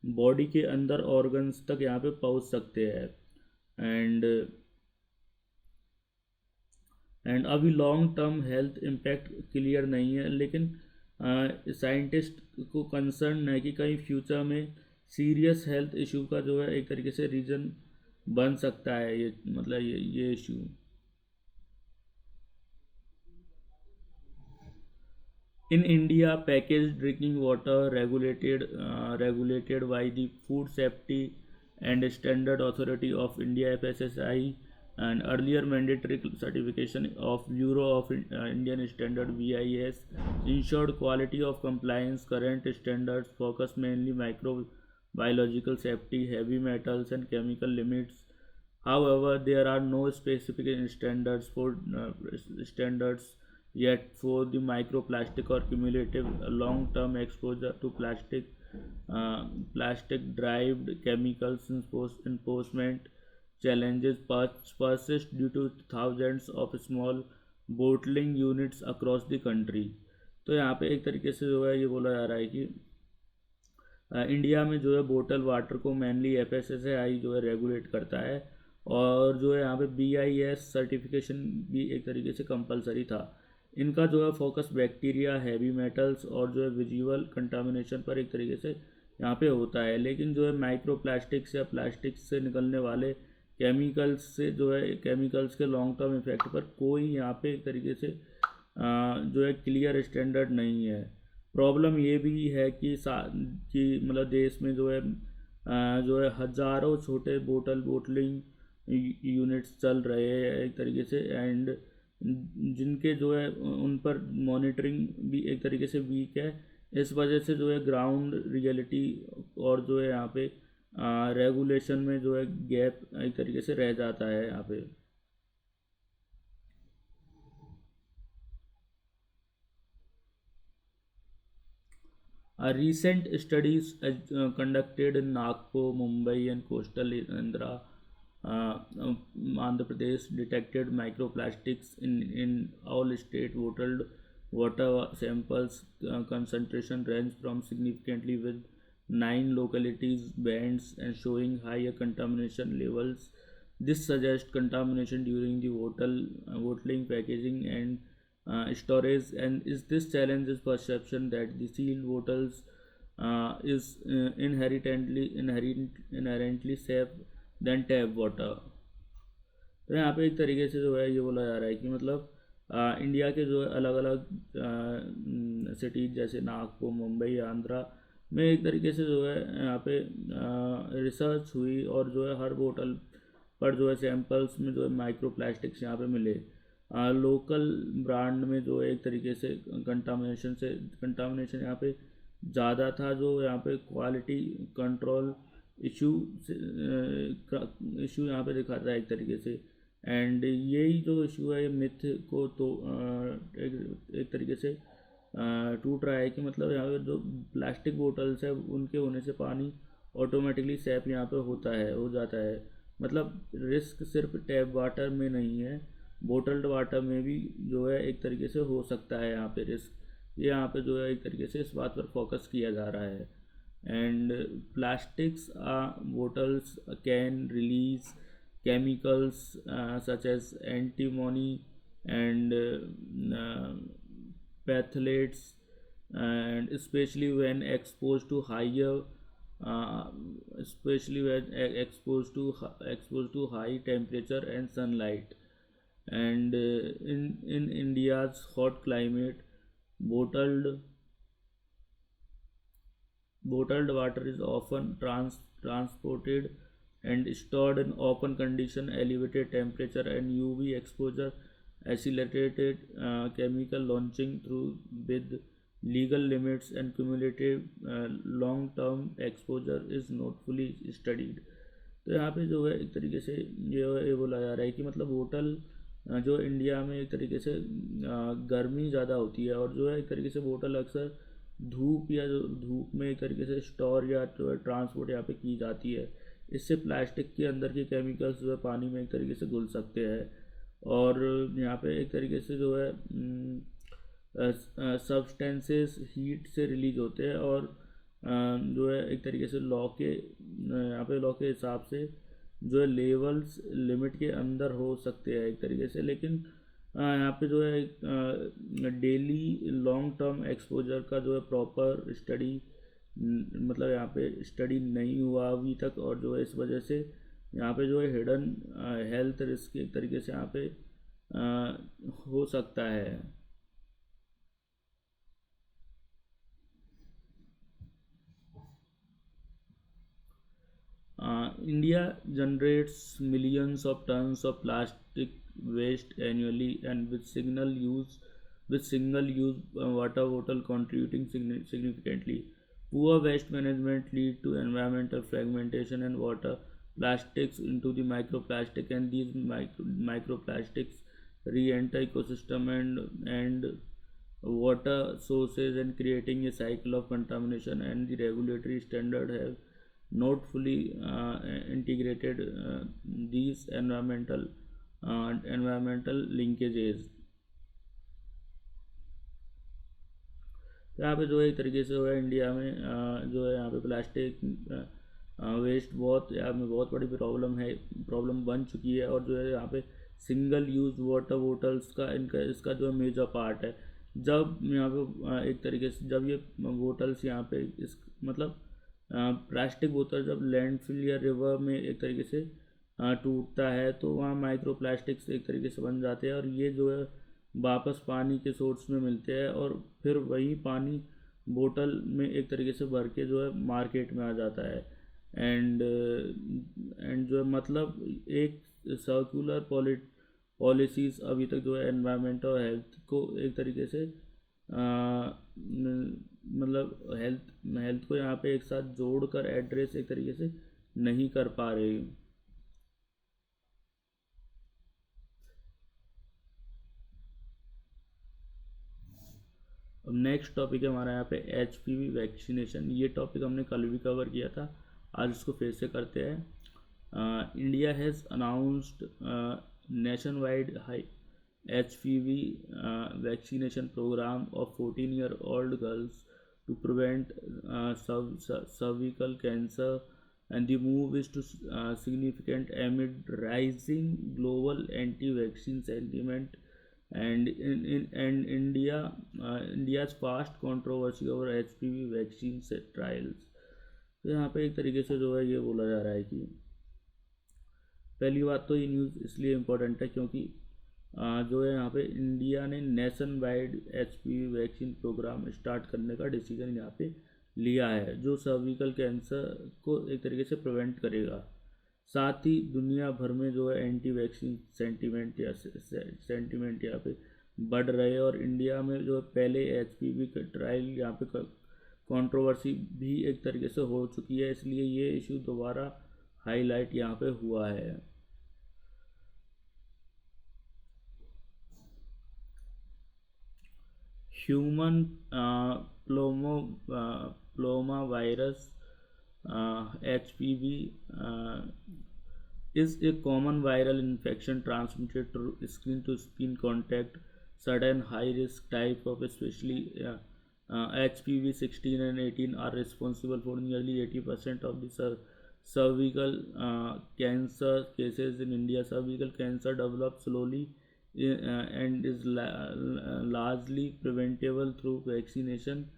S1: बॉडी के अंदर ऑर्गन्स तक यहाँ पे पहुँच सकते हैं। एंड अभी long term health impact clear नहीं है, लेकिन साइंटिस्ट को कंसर्न है कि कहीं फ्यूचर में सीरियस हेल्थ इशू का जो है एक तरीके से रीज़न बन सकता है ये, मतलब ये issue. In India, packaged drinking water regulated by the Food Safety and Standard Authority of India (FSSAI) and earlier mandatory certification of Bureau of Indian Standard (BIS) ensured quality of compliance. Current standards focus mainly microbiological safety, heavy metals, and chemical limits. However, there are no specific standards yet for the microplastic or cumulative long-term exposure to plastic-derived chemicals. Enforcement challenges persist due to thousands of small bottling units across the country. तो यहाँ पे एक तरीके से जो है ये बोला जा रहा है कि इंडिया में जो है बोतल वाटर को मेनली FSSAI जो है रेगुलेट करता है, और जो है यहाँ पे BIS सर्टिफिकेशन भी एक तरीके से कंपलसरी था। इनका जो है फोकस बैक्टीरिया, हैवी मेटल्स और जो है विजुअल कंटामिनेशन पर एक तरीके से यहाँ पे होता है, लेकिन जो है माइक्रो प्लास्टिक्स या प्लास्टिक से निकलने वाले केमिकल्स से जो है केमिकल्स के लॉन्ग टर्म इफेक्ट पर कोई यहाँ पे एक तरीके से जो है क्लियर स्टैंडर्ड नहीं है। प्रॉब्लम ये भी है कि मतलब देश में जो है हज़ारों छोटे बोटलिंग यूनिट्स चल रहे हैं एक तरीके से, एंड जिनके जो है उन पर मॉनिटरिंग भी एक तरीके से वीक है। इस वजह से जो है ग्राउंड रियलिटी और जो है यहाँ पे रेगुलेशन में जो है गैप एक तरीके से रह जाता है यहाँ पे। Recent studies conducted in Nagpur, Mumbai, and coastal Andhra, Andhra Pradesh detected microplastics in all state bottled water samples. Concentration range from significantly with 9 localities bands and showing higher contamination levels. This suggests contamination during the bottling, packaging, and storage. And is this challenges perception that the sealed bottles is inherently safe than tap water। तो यहाँ पे एक तरीके से जो है ये बोला जा रहा है कि मतलब इंडिया के जो है अलग अलग सिटीज जैसे नागपुर, मुंबई, आंध्रा में एक तरीके से जो है यहाँ पे रिसर्च हुई और जो है हर बोतल पर जो है सैंपल्स में जो है माइक्रो प्लास्टिक्स यहाँ पे मिले। लोकल ब्रांड में जो है एक तरीके से कंटामिनेशन यहाँ पे ज़्यादा था, जो यहाँ पे क्वालिटी कंट्रोल इशू यहाँ पे दिखाता है एक तरीके से। एंड यही जो इशू है, ये मिथ को तो एक तरीके से टूट रहा है कि मतलब यहाँ पे जो प्लास्टिक बोटल्स है उनके होने से पानी ऑटोमेटिकली सेफ यहाँ पे होता है, हो जाता है। मतलब रिस्क सिर्फ टैप वाटर में नहीं है, बोटल्ड वाटर में भी जो है एक तरीके से हो सकता है यहाँ पे रिस्क। ये यहाँ पे जो है एक तरीके से इस बात पर फोकस किया जा रहा है। And plastics bottles can release chemicals such as antimony and phthalates, and especially when exposed to higher uh, especially when exposed to high temperature and sunlight. And in India's hot climate, bottled bottled water is often transported and stored in open condition. Elevated temperature and UV exposure accelerated chemical launching through with legal limits, and cumulative long-term exposure is not fully studied. तो यहाँ पे जो है एक तरीके से ये बोला जा रहा है कि मतलब होटल जो इंडिया में एक तरीके से गर्मी ज़्यादा होती है, और जो है एक तरीके से बोतल अक्सर धूप या जो धूप में एक तरीके से स्टोर या ट्रांसपोर्ट यहाँ पे की जाती है। इससे प्लास्टिक के अंदर के केमिकल्स जो है पानी में एक तरीके से घुल सकते हैं, और यहाँ पे एक तरीके से जो है सब्सटेंसेस हीट से रिलीज होते हैं, और जो है एक तरीके से लॉ के यहाँ पे लॉ के हिसाब से जो है लेवल्स लिमिट के अंदर हो सकते हैं एक तरीके से। लेकिन यहाँ पे जो है डेली लॉन्ग टर्म एक्सपोजर का जो है प्रॉपर स्टडी मतलब यहाँ पे स्टडी नहीं हुआ अभी तक, और जो है इस वजह से यहाँ पे जो है हिडन हेल्थ रिस्क एक तरीके से यहाँ पे हो सकता है। India generates millions of tons of plastic waste annually, and with single use water bottle contributing significantly. Poor waste management lead to environmental fragmentation and water plastics into the microplastic, and these microplastics re-enter ecosystem and water sources, and creating a cycle of contamination. And the regulatory standard have not fully integrated these environmental linkages। तो यहाँ पे जो है एक तरीके से जो है इंडिया में जो है यहाँ पे प्लास्टिक वेस्ट बहुत यहाँ में बहुत बड़ी प्रॉब्लम बन चुकी है, और जो है यहाँ पे सिंगल यूज वाटर बोटल्स का इसका जो है मेजर पार्ट है। जब यहाँ पे एक तरीके से जब ये बोटल्स यहाँ पे इस मतलब प्लास्टिक बोतल जब लैंडफिल या रिवर में एक तरीके से टूटता है, तो वहाँ माइक्रो प्लास्टिक्स एक तरीके से बन जाते हैं, और ये जो है वापस पानी के सोर्स में मिलते हैं, और फिर वही पानी बोतल में एक तरीके से भर के जो है मार्केट में आ जाता है। एंड जो है मतलब एक सर्कुलर पॉलिसीज़ अभी तक जो है एनवायरनमेंट और हेल्थ को एक तरीके से मतलब हेल्थ को यहाँ पे एक साथ जोड़कर एड्रेस एक तरीके से नहीं कर पा रही। अब नेक्स्ट टॉपिक है हमारा यहाँ पे HPV वैक्सीनेशन। ये टॉपिक हमने कल भी कवर किया था, आज इसको फिर से करते हैं। India has announced nation wide high HPV vaccination program of 14-year-old girls to prevent cervical cancer, and the move is to significant amid rising global anti-vaccine sentiment and in India's past controversy over HPV vaccine trials। तो यहाँ पे एक तरीके से जो है ये बोला जा रहा है कि पहली बात तो ये न्यूज़ इसलिए इम्पोर्टेंट है क्योंकि जो है यहाँ पे इंडिया ने nationwide HPV vaccine program start करने का डिसीजन यहाँ पे लिया है, जो सर्विकल कैंसर को एक तरीके से प्रिवेंट करेगा। साथ ही दुनिया भर में जो है एंटी वैक्सीन सेंटिमेंट यहाँ पे बढ़ रहे हैं, और इंडिया में जो है पहले HPV का ट्रायल यहाँ पे कंट्रोवर्सी भी एक तरीके से हो चुकी है, इसलिए ये इशू दोबारा हाईलाइट यहाँ पे हुआ है। Human papilloma papilloma virus HPV is a common viral infection transmitted through skin to skin contact. Certain high risk type of especially HPV 16 and 18 are responsible for nearly 80% of the cervical cancer cases in India. Cervical cancer develops slowly and is largely preventable through vaccination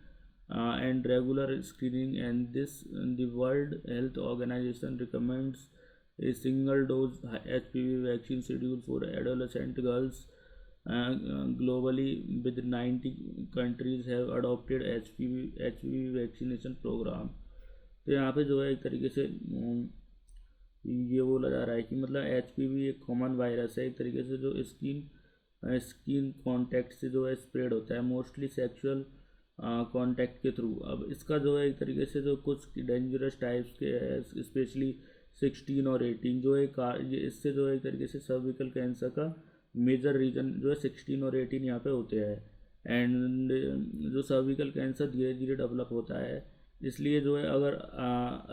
S1: and regular screening. And this the World Health Organization recommends a single dose HPV vaccine schedule for adolescent girls. Globally, with 90 countries have adopted HPV vaccination program. तो यहाँ पे जो है एक तरीके से ये बोला जा रहा है कि मतलब HPV एक कॉमन वायरस है एक तरीके से जो स्किन कांटेक्ट से जो है स्प्रेड होता है मोस्टली सेक्सुअल कांटेक्ट के थ्रू। अब इसका जो है एक तरीके से जो कुछ डेंजरस टाइप्स के है स्पेशली 16 और 18 जो एक इससे जो है एक तरीके से सर्विकल कैंसर का मेजर रीजन जो है 16 और 18 यहाँ पे होते हैं। एंड जो सर्विकल कैंसर धीरे धीरे डेवलप होता है इसलिए जो है अगर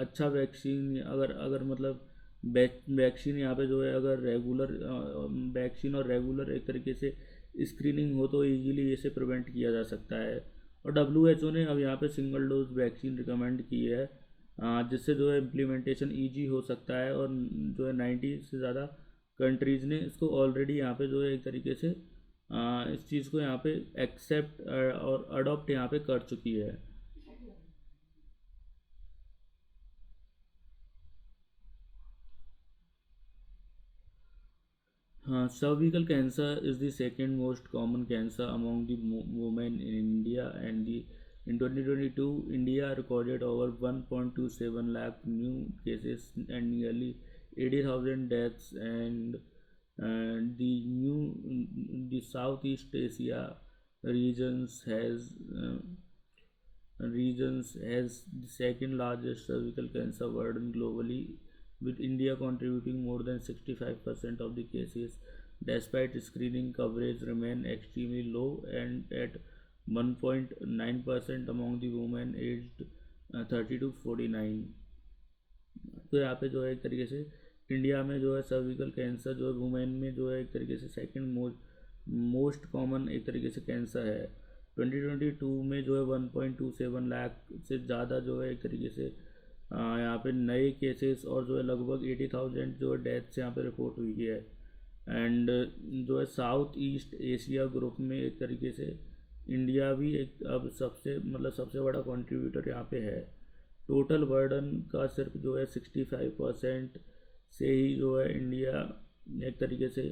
S1: अच्छा वैक्सीन अगर मतलब वैक्सीन यहाँ पे जो है अगर रेगुलर वैक्सीन और रेगुलर एक तरीके से स्क्रीनिंग हो तो इजीली इसे प्रिवेंट किया जा सकता है। और WHO ने अब यहाँ पे सिंगल डोज वैक्सीन रिकमेंड की है जिससे जो है इम्प्लीमेंटेशन ईजी हो सकता है। और जो है 90 से ज़्यादा कंट्रीज़ ने इसको ऑलरेडी यहाँ पे जो है एक तरीके से इस चीज़ को यहाँ पे एक्सेप्ट और अडॉप्ट यहाँ पे कर चुकी है। Cervical cancer is the second most common cancer among the women in India, and in 2022, India recorded over 1.27 lakh new cases and nearly 80,000 deaths. And the Southeast Asia regions has the second largest cervical cancer burden globally, with India contributing more than 65% of the cases. Despite screening coverage remain extremely low and at 1.9% among the women aged 30 to 49। तो यहाँ पे जो है एक तरीके से India में जो है सर्विकल कैंसर जो है वुमेन में जो है एक तरीके से सेकंड मोस्ट कॉमन एक तरीके से कैंसर है। 2022 में जो है 1.27 लाख से ज़्यादा जो है एक तरीके से यहाँ पे नए केसेस और जो है लगभग 80,000 जो है डेथ्स यहाँ पे रिपोर्ट हुई है। एंड जो है साउथ ईस्ट एशिया ग्रुप में एक तरीके से इंडिया भी एक अब सबसे बड़ा कंट्रीब्यूटर यहाँ पे है। टोटल बर्डन का सिर्फ जो है 65% से ही जो है इंडिया एक तरीके से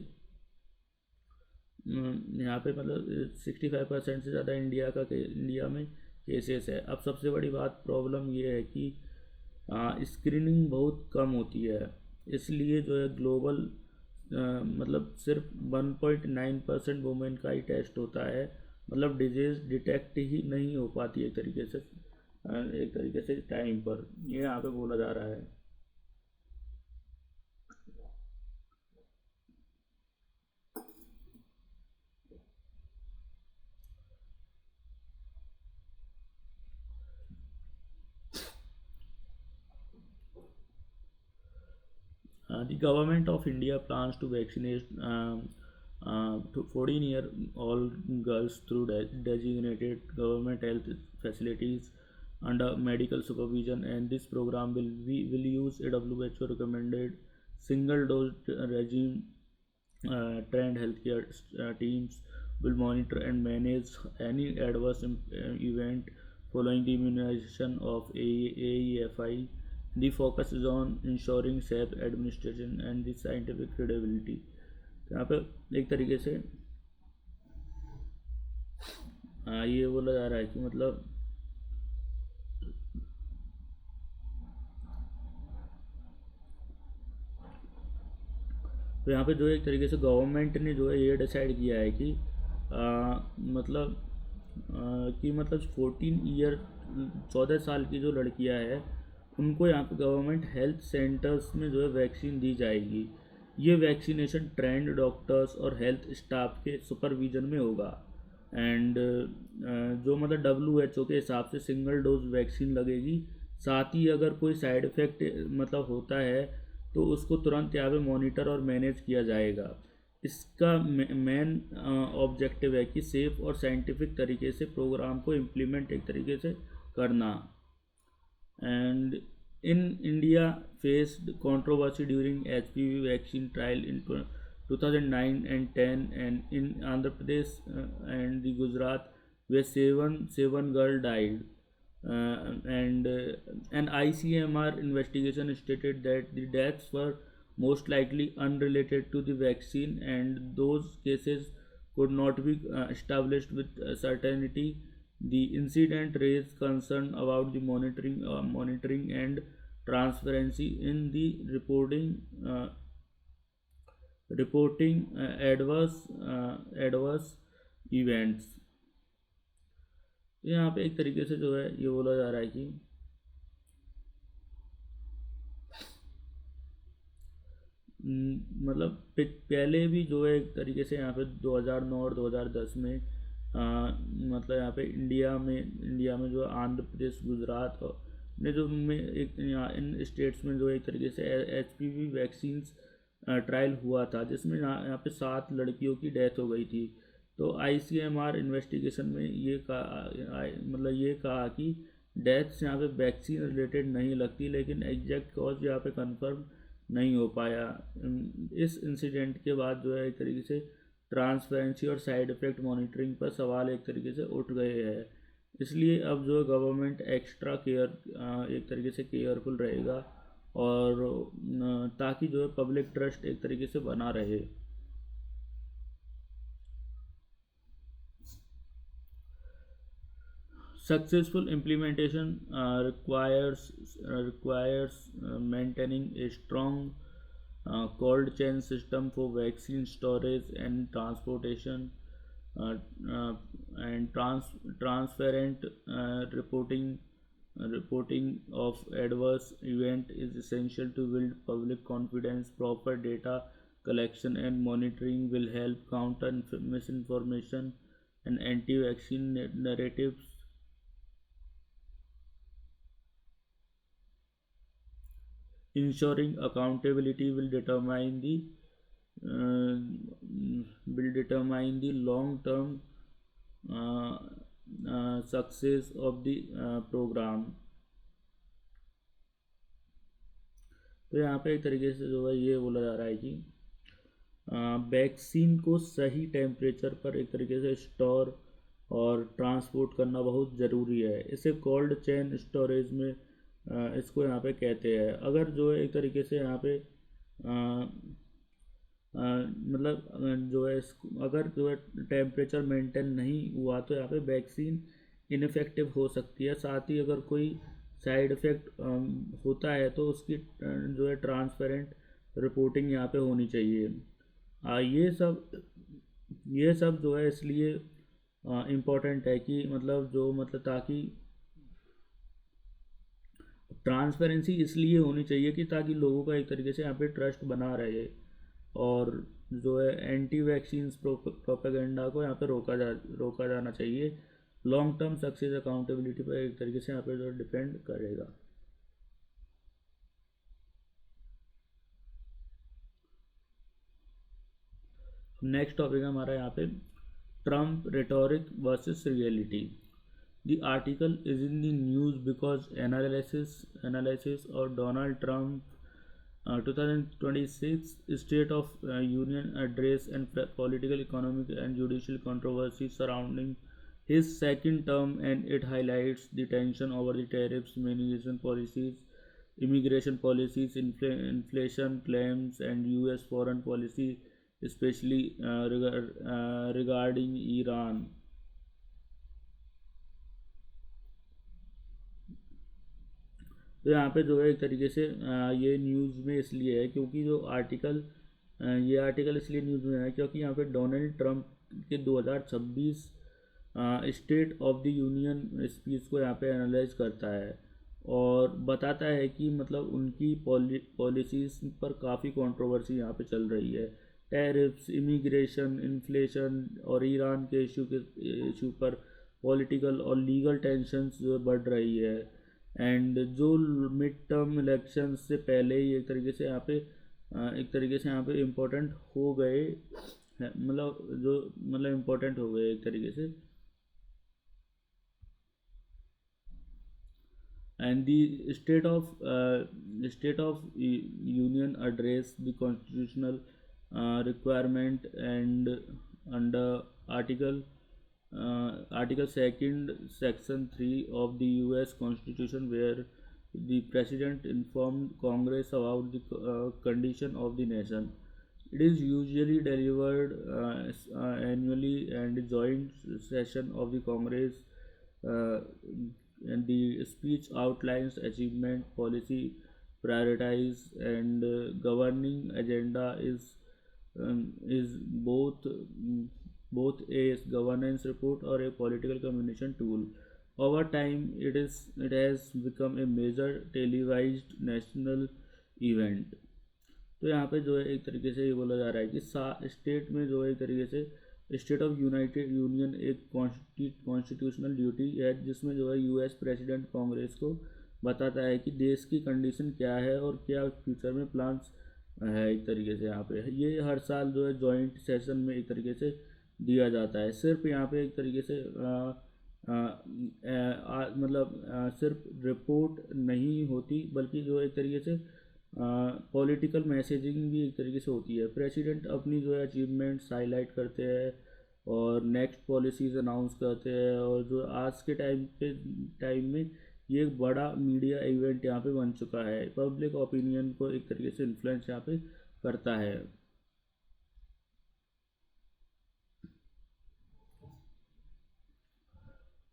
S1: यहाँ पे मतलब 65% से ज़्यादा इंडिया में केसेस है। अब सबसे बड़ी बात प्रॉब्लम ये है कि स्क्रीनिंग बहुत कम होती है इसलिए जो है ग्लोबल मतलब सिर्फ 1.9% वुमेन का ही टेस्ट होता है। मतलब डिजीज़ डिटेक्ट ही नहीं हो पाती एक तरीके से टाइम पर ये यहाँ पे बोला जा रहा है। The government of India plans to vaccinate to 14-year-old girls through designated government health facilities under medical supervision, and this program will use a WHO recommended single dose regime. Trained healthcare teams will monitor and manage any adverse event following the immunization of AEFI. The focus is on ensuring safe administration and the scientific credibility। तो यहाँ पे एक तरीके से ये बोला जा रहा है कि मतलब तो यहाँ पे जो है एक तरीके से गवर्नमेंट ने जो है ये डिसाइड किया है कि मतलब 14 साल की जो लड़कियां हैं उनको यहाँ पे गवर्नमेंट हेल्थ सेंटर्स में जो है वैक्सीन दी जाएगी। ये वैक्सीनेशन ट्रेंड डॉक्टर्स और हेल्थ स्टाफ के सुपरविजन में होगा। एंड जो मतलब WHO के हिसाब से सिंगल डोज वैक्सीन लगेगी। साथ ही अगर कोई साइड इफ़ेक्ट मतलब होता है तो उसको तुरंत यहाँ पे मॉनिटर और मैनेज किया जाएगा। इसका मेन ऑब्जेक्टिव है कि सेफ़ और साइंटिफिक तरीके से प्रोग्राम को इम्प्लीमेंट एक तरीके से करना। And in India faced controversy during HPV vaccine trial in 2009 and 10, and in Andhra Pradesh and the Gujarat where seven girl died. An ICMR investigation stated that the deaths were most likely unrelated to the vaccine, and those cases could not be established with certainty. The incident raised concern about the monitoring and transparency in the reporting adverse events। यहाँ पे एक तरीके से जो है ये बोला जा रहा है कि मतलब पहले भी जो है एक तरीके से यहाँ पे 2009 और 2010 में मतलब यहाँ पे इंडिया में जो आंध्र प्रदेश गुजरात ने जो में एक यहाँ इन स्टेट्स में जो एक तरीके से HPV वैक्सीन्स ट्रायल हुआ था, जिसमें यहाँ पे 7 लड़कियों की डेथ हो गई थी। तो ICMR इन्वेस्टिगेशन में ये कहा कि डेथ्स यहाँ पे वैक्सीन रिलेटेड नहीं लगती, लेकिन एग्जैक्ट कॉज यहाँ पे कंफर्म नहीं हो पाया। इस इंसिडेंट के बाद जो है एक तरीके से ट्रांसपेरेंसी और साइड इफ़ेक्ट मॉनिटरिंग पर सवाल एक तरीके से उठ गए हैं। इसलिए अब जो है गवर्नमेंट एक्स्ट्रा केयर एक तरीके से केयरफुल रहेगा, और ताकि जो है पब्लिक ट्रस्ट एक तरीके से बना रहे। Successful implementation requires maintaining a strong cold chain system for vaccine storage and transportation, uh, uh, and transparent reporting of adverse event is essential to build public confidence. Proper data collection and monitoring will help counter misinformation and anti-vaccine narratives. Ensuring accountability will determine the long-term success of the program। तो यहाँ पे एक तरीके से जो है ये बोला जा रहा है कि वैक्सीन को सही टेम्परेचर पर एक तरीके से स्टोर और ट्रांसपोर्ट करना बहुत ज़रूरी है। इसे कोल्ड चेन स्टोरेज में इसको यहाँ पे कहते हैं। अगर जो है एक तरीके से यहाँ पे मतलब जो है अगर जो है टेम्परेचर मेंटेन नहीं हुआ तो यहाँ पे वैक्सीन इनफेक्टिव हो सकती है। साथ ही अगर कोई साइड इफ़ेक्ट होता है तो उसकी जो है ट्रांसपेरेंट रिपोर्टिंग यहाँ पे होनी चाहिए। ये सब जो है इसलिए इम्पोर्टेंट है कि मतलब ताकि ट्रांसपेरेंसी इसलिए होनी चाहिए कि ताकि लोगों का एक तरीके से यहाँ पे ट्रस्ट बना रहे, और जो है एंटी वैक्सीन प्रोपेगेंडा को यहाँ पे रोका जाना चाहिए। लॉन्ग टर्म सक्सेस अकाउंटेबिलिटी पर एक तरीके से यहाँ पे जो डिपेंड करेगा। नेक्स्ट टॉपिक है हमारा यहाँ पे Trump rhetoric versus reality. The article is in the news because analysis of Donald Trump 2026 State of Union Address and political, economic, and judicial controversies surrounding his second term, and it highlights the tension over the tariffs, immigration policies, inflation claims, and U.S. foreign policy, especially regarding Iran। तो यहाँ पे जो है एक तरीके से ये news में इसलिए है क्योंकि ये आर्टिकल इसलिए न्यूज़ में है क्योंकि यहाँ पे डोनाल्ड ट्रंप के 2026 state of the union speech को यहाँ पे एनालाइज करता है, और बताता है कि मतलब उनकी पॉलिसीज़ पर काफ़ी कंट्रोवर्सी यहाँ पे चल रही है। टैरिफ्स, इमिग्रेशन, इन्फ्लेशन और ईरान के इशू पर पॉलिटिकल और लीगल टेंशन्स जो है बढ़ रही है। एंड जो मिड टर्म इलेक्शन से पहले ही एक तरीके से यहाँ पे इम्पोर्टेंट हो गए मतलब इम्पोर्टेंट हो गए एक तरीके से। And the state of union address the constitutional requirement and under article 2nd section 3 of the US Constitution, where the president informed Congress about the condition of the nation. It is usually delivered annually, and joint session of the Congress, uh, and the speech outlines achievement, policy, prioritize, and governing agenda is both a governance report or a political communication tool. Over time, it has become a major televised national event. तो यहाँ पे जो है एक तरीके से ये बोला जा रहा है कि स्टेट में जो है एक तरीके से स्टेट ऑफ यूनाइटेड यूनियन एक कॉन्स्टिट्यूशनल ड्यूटी है, जिसमें जो है यूएस प्रेसिडेंट कांग्रेस को बताता है कि देश की कंडीशन क्या है और क्या फ्यूचर में प्लान्स है। एक तरीके से यहाँ पे ये हर साल जो है जॉइंट सेशन में एक तरीके से दिया जाता है। सिर्फ यहाँ पे एक तरीके से सिर्फ रिपोर्ट नहीं होती, बल्कि जो एक तरीके से पॉलिटिकल मैसेजिंग भी एक तरीके से होती है। प्रेसिडेंट अपनी जो है अचीवमेंट्स हाईलाइट करते हैं और नेक्स्ट पॉलिसीज़ अनाउंस करते हैं, और जो आज के टाइम में ये एक बड़ा मीडिया इवेंट यहाँ पे बन चुका है। पब्लिक ओपिनियन को एक तरीके से इन्फ्लुएंस यहाँ पे करता है।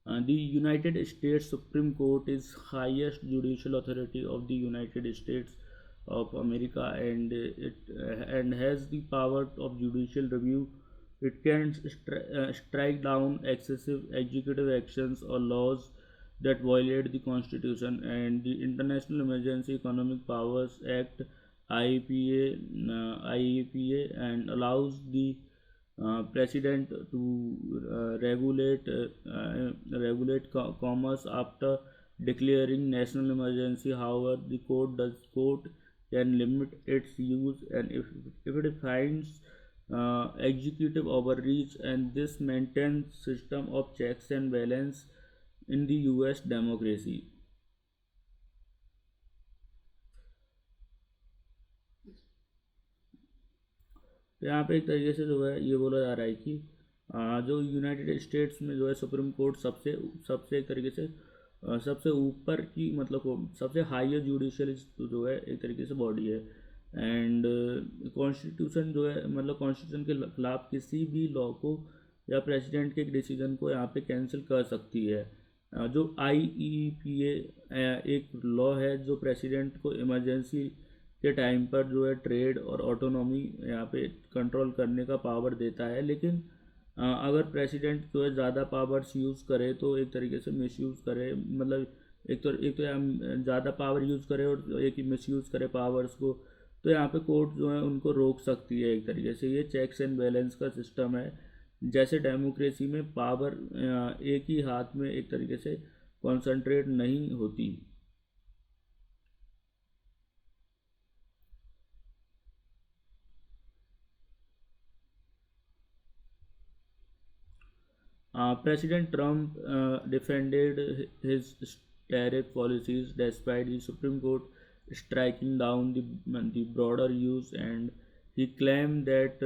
S1: The United States Supreme Court is highest judicial authority of the United States of America, and and has the power of judicial review. It can strike down excessive executive actions or laws that violate the Constitution, and the International Emergency Economic Powers Act IEPA and allows the president to regulate commerce after declaring national emergency. However, the court can limit its use, and if it finds executive overreach, and this maintains system of checks and balance in the US democracy. तो यहाँ पे एक तरीके से जो है ये बोला जा रहा है कि जो यूनाइटेड स्टेट्स में जो है सुप्रीम कोर्ट सबसे एक तरीके से सबसे ऊपर की मतलब सबसे हाईएस्ट जुडिशियल जो है एक तरीके से बॉडी है। एंड कॉन्स्टिट्यूशन जो है मतलब कॉन्स्टिट्यूशन के खिलाफ किसी भी लॉ को या प्रेसिडेंट के एक डिसीजन को यहाँ पे कैंसिल कर सकती है। जो IEPA एक लॉ है जो प्रेसिडेंट को इमरजेंसी के टाइम पर जो है ट्रेड और ऑटोनॉमी यहाँ पे कंट्रोल करने का पावर देता है। लेकिन अगर प्रेसिडेंट जो है ज़्यादा पावर्स यूज़ करे तो एक तरीके से मिसयूज़ करे, मतलब एक तो ज़्यादा पावर यूज़ करे और एक ही मिसयूज़ करे पावर्स को, तो यहाँ पे कोर्ट जो है उनको रोक सकती है। एक तरीके से ये चेक्स एंड बैलेंस का सिस्टम है। जैसे डेमोक्रेसी में पावर एक ही हाथ में एक तरीके से कॉन्सेंट्रेट नहीं होती। President Trump defended his tariff policies despite the Supreme Court striking down the broader use, and he claimed that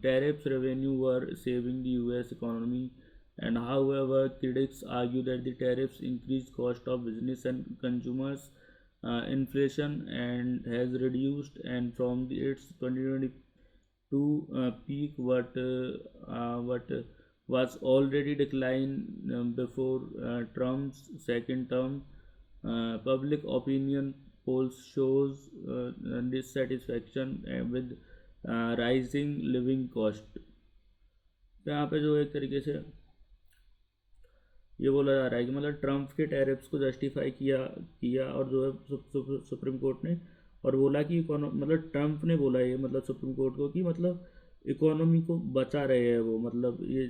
S1: tariffs revenue were saving the US economy. And however, critics argue that the tariffs increase cost of business and consumers, inflation, and has reduced and from its 2022 peak what was already declined before Trump's second term. Public opinion polls shows dissatisfaction with rising living cost. तो यहाँ पे जो एक तरीके से ये बोला जा रहा है कि मतलब ट्रम्प के टैरिफ्स को जस्टिफाई किया और जो है सुप्रीम कोर्ट ने, और बोला कि मतलब ट्रम्प ने बोला ये मतलब सुप्रीम कोर्ट को कि मतलब इकोनॉमी को बचा रहे हैं वो, मतलब ये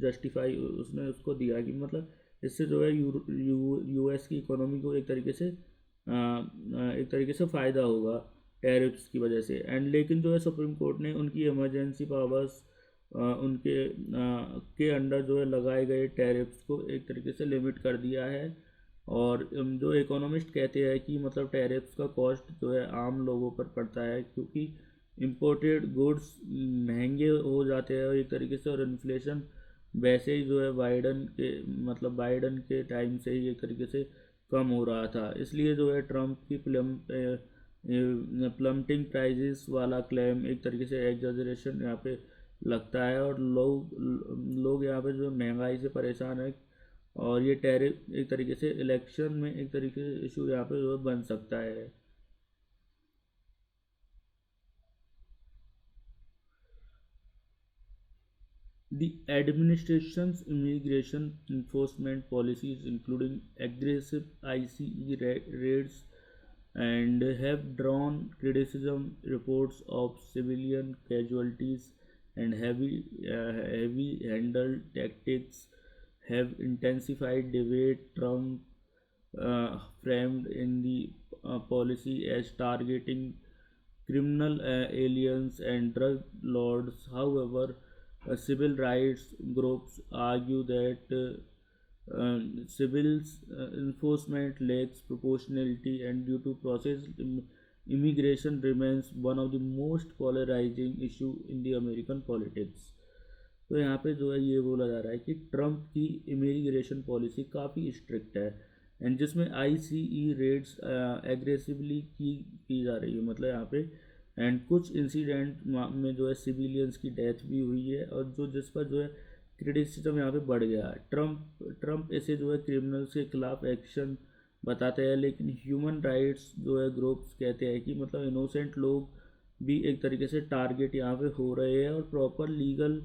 S1: जस्टिफाई उसने उसको दिया कि मतलब इससे जो है यूएस की इकोनॉमी को एक तरीके से फ़ायदा होगा टैरिफ्स की वजह से। एंड लेकिन जो है सुप्रीम कोर्ट ने उनकी इमरजेंसी पावर्स के अंडर जो है लगाए गए टैरिफ्स को एक तरीके से लिमिट कर दिया है। और जो इकोनॉमिस्ट कहते हैं कि मतलब टैरिफ्स का कॉस्ट जो है आम लोगों पर पड़ता है, क्योंकि इंपोर्टेड गुड्स महंगे हो जाते हैं और एक तरीके से, और इन्फ्लेशन वैसे ही जो है बाइडन के टाइम से ही एक तरीके से कम हो रहा था। इसलिए जो है ट्रम्प की प्लम्टिंग प्राइजेस वाला क्लेम एक तरीके से एग्जैजरेशन यहाँ पे लगता है, और लोग यहाँ पे जो महंगाई से परेशान है। और ये टैरिफ एक तरीके से इलेक्शन में एक तरीके से इशू यहाँ पे जो है बन सकता है। The administration's immigration enforcement policies, including aggressive ICE raids, and have drawn criticism. Reports of civilian casualties and heavy-handed tactics have intensified debate. Trump framed in the policy as targeting criminal aliens and drug lords. However, civil rights groups argue that civil enforcement lacks proportionality, and due to process, immigration remains one of the most polarizing issue in the American politics. तो यहाँ पे जो है ये बोला जा रहा है कि ट्रम्प की इमिग्रेशन पॉलिसी काफ़ी स्ट्रिक्ट है, एंड जिसमें आईसीई रेड्स एग्रेसिवली की जा रही है, मतलब यहाँ पे। एंड कुछ इंसिडेंट में जो है सिविलियंस की डेथ भी हुई है, और जिस पर जो है क्रिटिसिज्म यहाँ पे बढ़ गया है। ट्रम्प ऐसे जो है क्रिमिनल्स के खिलाफ एक्शन बताते हैं, लेकिन ह्यूमन राइट्स जो है ग्रुप्स कहते हैं कि मतलब इनोसेंट लोग भी एक तरीके से टारगेट यहाँ पे हो रहे हैं, और प्रॉपर लीगल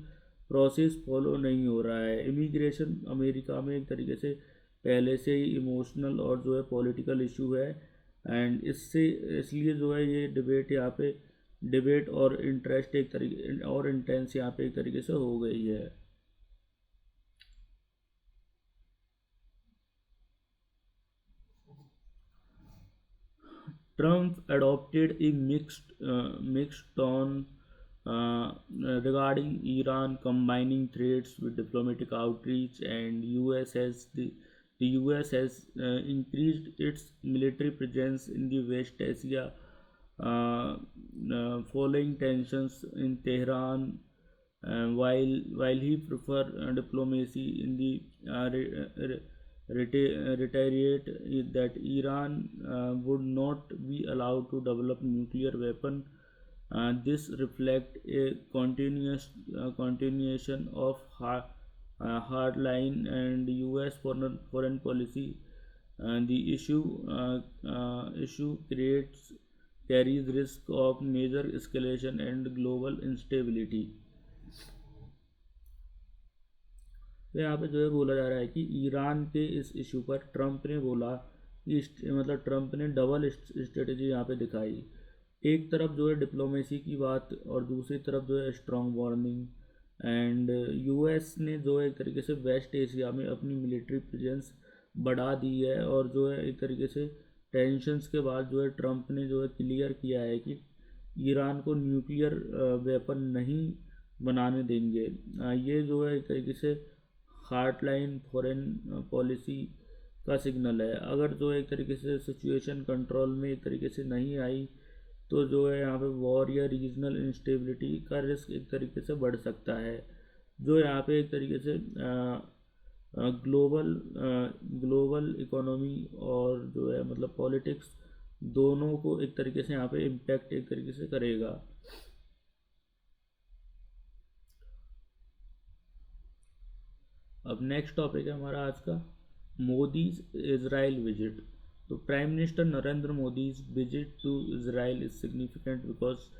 S1: प्रोसेस फॉलो नहीं हो रहा है। इमिग्रेशन अमेरिका में एक तरीके से पहले से ही इमोशनल और जो है पॉलिटिकल इशू है, एंड इसलिए जो है ये डिबेट और इंटरेस्ट एक तरीके और इंटेंस यहाँ पे एक तरीके से हो गई है। Trump adopted a mixed tone regarding Iran, combining threats with diplomatic outreach, and the U.S. has increased its military presence in the West Asia following tensions in Tehran. While he prefer diplomacy in the retaliate that Iran would not be allowed to develop nuclear weapon. This reflect a continuation of hardline and U.S. foreign policy. The issue carries risk of major escalation and global instability. तो यहाँ पे जो है बोला जा रहा है कि ईरान के इस इशू पर ट्रम्प ने बोला कि मतलब ट्रम्प ने डबल स्ट्रेटजी यहाँ पे दिखाई। एक तरफ जो है डिप्लोमेसी की बात, और दूसरी तरफ जो है स्ट्रॉन्ग वार्निंग। एंड यूएस ने जो है एक तरीके से वेस्ट एशिया में अपनी मिलिट्री प्रेजेंस बढ़ा दी है, और जो है एक तरीके से टेंशन्स के बाद जो है ट्रम्प ने जो है क्लियर किया है कि ईरान को न्यूक्लियर वेपन नहीं बनाने देंगे। ये जो है एक तरीके से हार्डलाइन फॉरेन पॉलिसी का सिग्नल है। अगर जो एक तरीके से सिचुएशन कंट्रोल में एक तरीके से नहीं आई, तो जो है यहाँ पे वॉर या रीजनल इंस्टेबिलिटी का रिस्क एक तरीके से बढ़ सकता है, जो यहाँ पे एक तरीके से ग्लोबल इकोनॉमी और जो है मतलब पॉलिटिक्स दोनों को एक तरीके से यहाँ पे इम्पैक्ट एक तरीके से करेगा। अब नेक्स्ट टॉपिक है हमारा आज का, मोदी इज़राइल विजिट। तो prime minister Narendra Modi's visit to Israel is significant because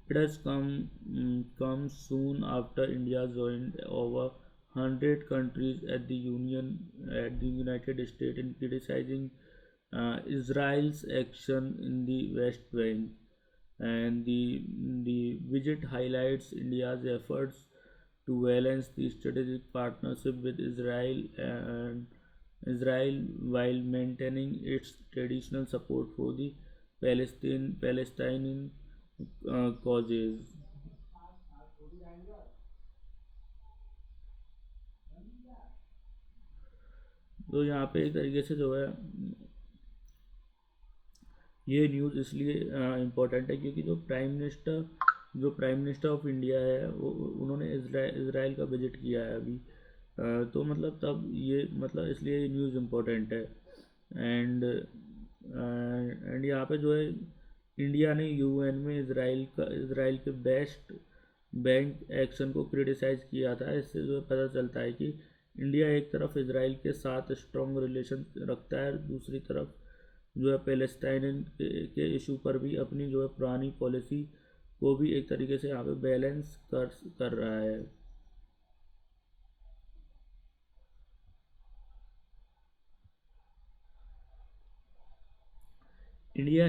S1: it has come soon after India joined over 100 countries at the United States in criticizing Israel's action in the West Bank. and the visit highlights India's efforts to balance the strategic partnership with Israel while maintaining its traditional support for the Palestinian causes. तो यहाँ पे एक तरीके से जो है ये news इसलिए इम्पोर्टेंट है क्योंकि जो प्राइम मिनिस्टर ऑफ इंडिया है वो उन्होंने इसराइल का विजिट किया है अभी। तो मतलब तब ये मतलब इसलिए ये न्यूज़ इम्पोर्टेंट है। एंड यहाँ पे जो है इंडिया ने यूएन में इसराइल के बेस्ट बैंक एक्शन को क्रिटिसाइज़ किया था। इससे जो है पता चलता है कि इंडिया एक तरफ इसराइल के साथ स्ट्रॉन्ग रिलेशन रखता है, दूसरी तरफ जो है पैलेस्टाइन के इशू पर भी अपनी जो है पुरानी पॉलिसी को भी एक तरीके से यहाँ पे बैलेंस कर रहा है। India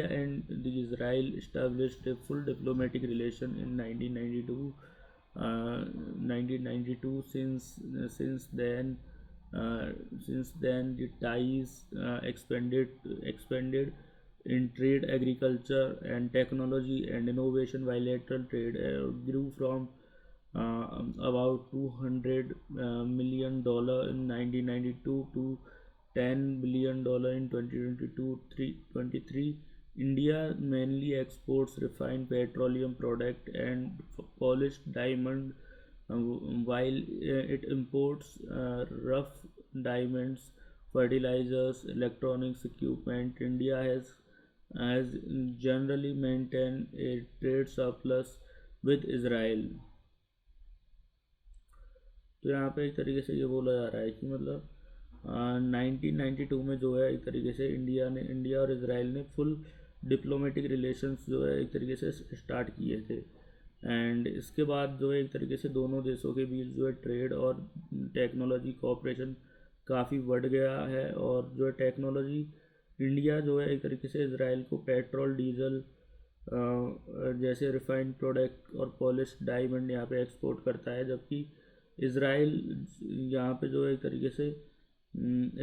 S1: and the Israel established a full diplomatic relation in 1992. 1992 since then uh, since then the ties expanded in trade, agriculture, and technology and innovation. Bilateral trade grew from about $200 million in 1992 to $10 billion in 2022-23. India mainly exports refined petroleum product and polished diamond, while it imports rough diamonds, fertilizers, electronics equipment. India has generally maintained a trade surplus with Israel. तो यहाँ पे एक तरीके से ये बोला जा रहा है कि मतलब 1992 में जो है एक तरीके से इंडिया और इसराइल ने फुल डिप्लोमेटिक रिलेशंस जो है एक तरीके से स्टार्ट किए थे। एंड इसके बाद जो है एक तरीके से दोनों देशों के बीच जो है ट्रेड और टेक्नोलॉजी कोऑपरेशन काफ़ी बढ़ गया है। और जो है टेक्नोलॉजी इंडिया जो है एक तरीके से इसराइल को पेट्रोल, डीजल जैसे रिफाइंड प्रोडक्ट और पॉलिश डायमंड यहाँ पे एक्सपोर्ट करता है, जबकि इसराइल यहाँ पे जो है एक तरीके से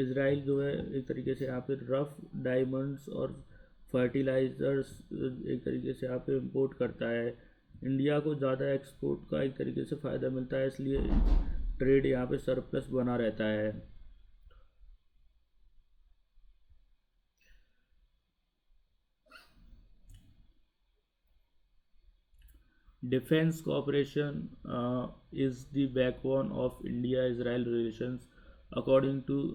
S1: इसराइल जो है एक तरीके से यहाँ पे रफ डायमंड्स और फर्टिलाइज़र्स एक तरीके से यहाँ पे इंपोर्ट करता है। इंडिया को ज़्यादा एक्सपोर्ट का एक तरीके से फ़ायदा मिलता है, इसलिए ट्रेड यहाँ पे सरप्लस बना रहता है। Defense cooperation is the backbone of India-Israel relations. According to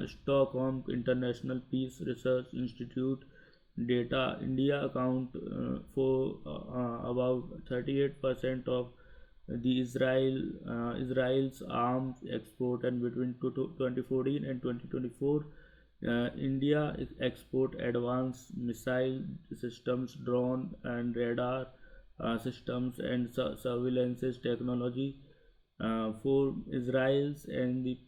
S1: Stockholm International Peace Research Institute data, India account for about 38% of the Israel's arms export, and between 2014 and 2024, India export advanced missile systems, drone and radar systems and surveillance technology for Israel's and the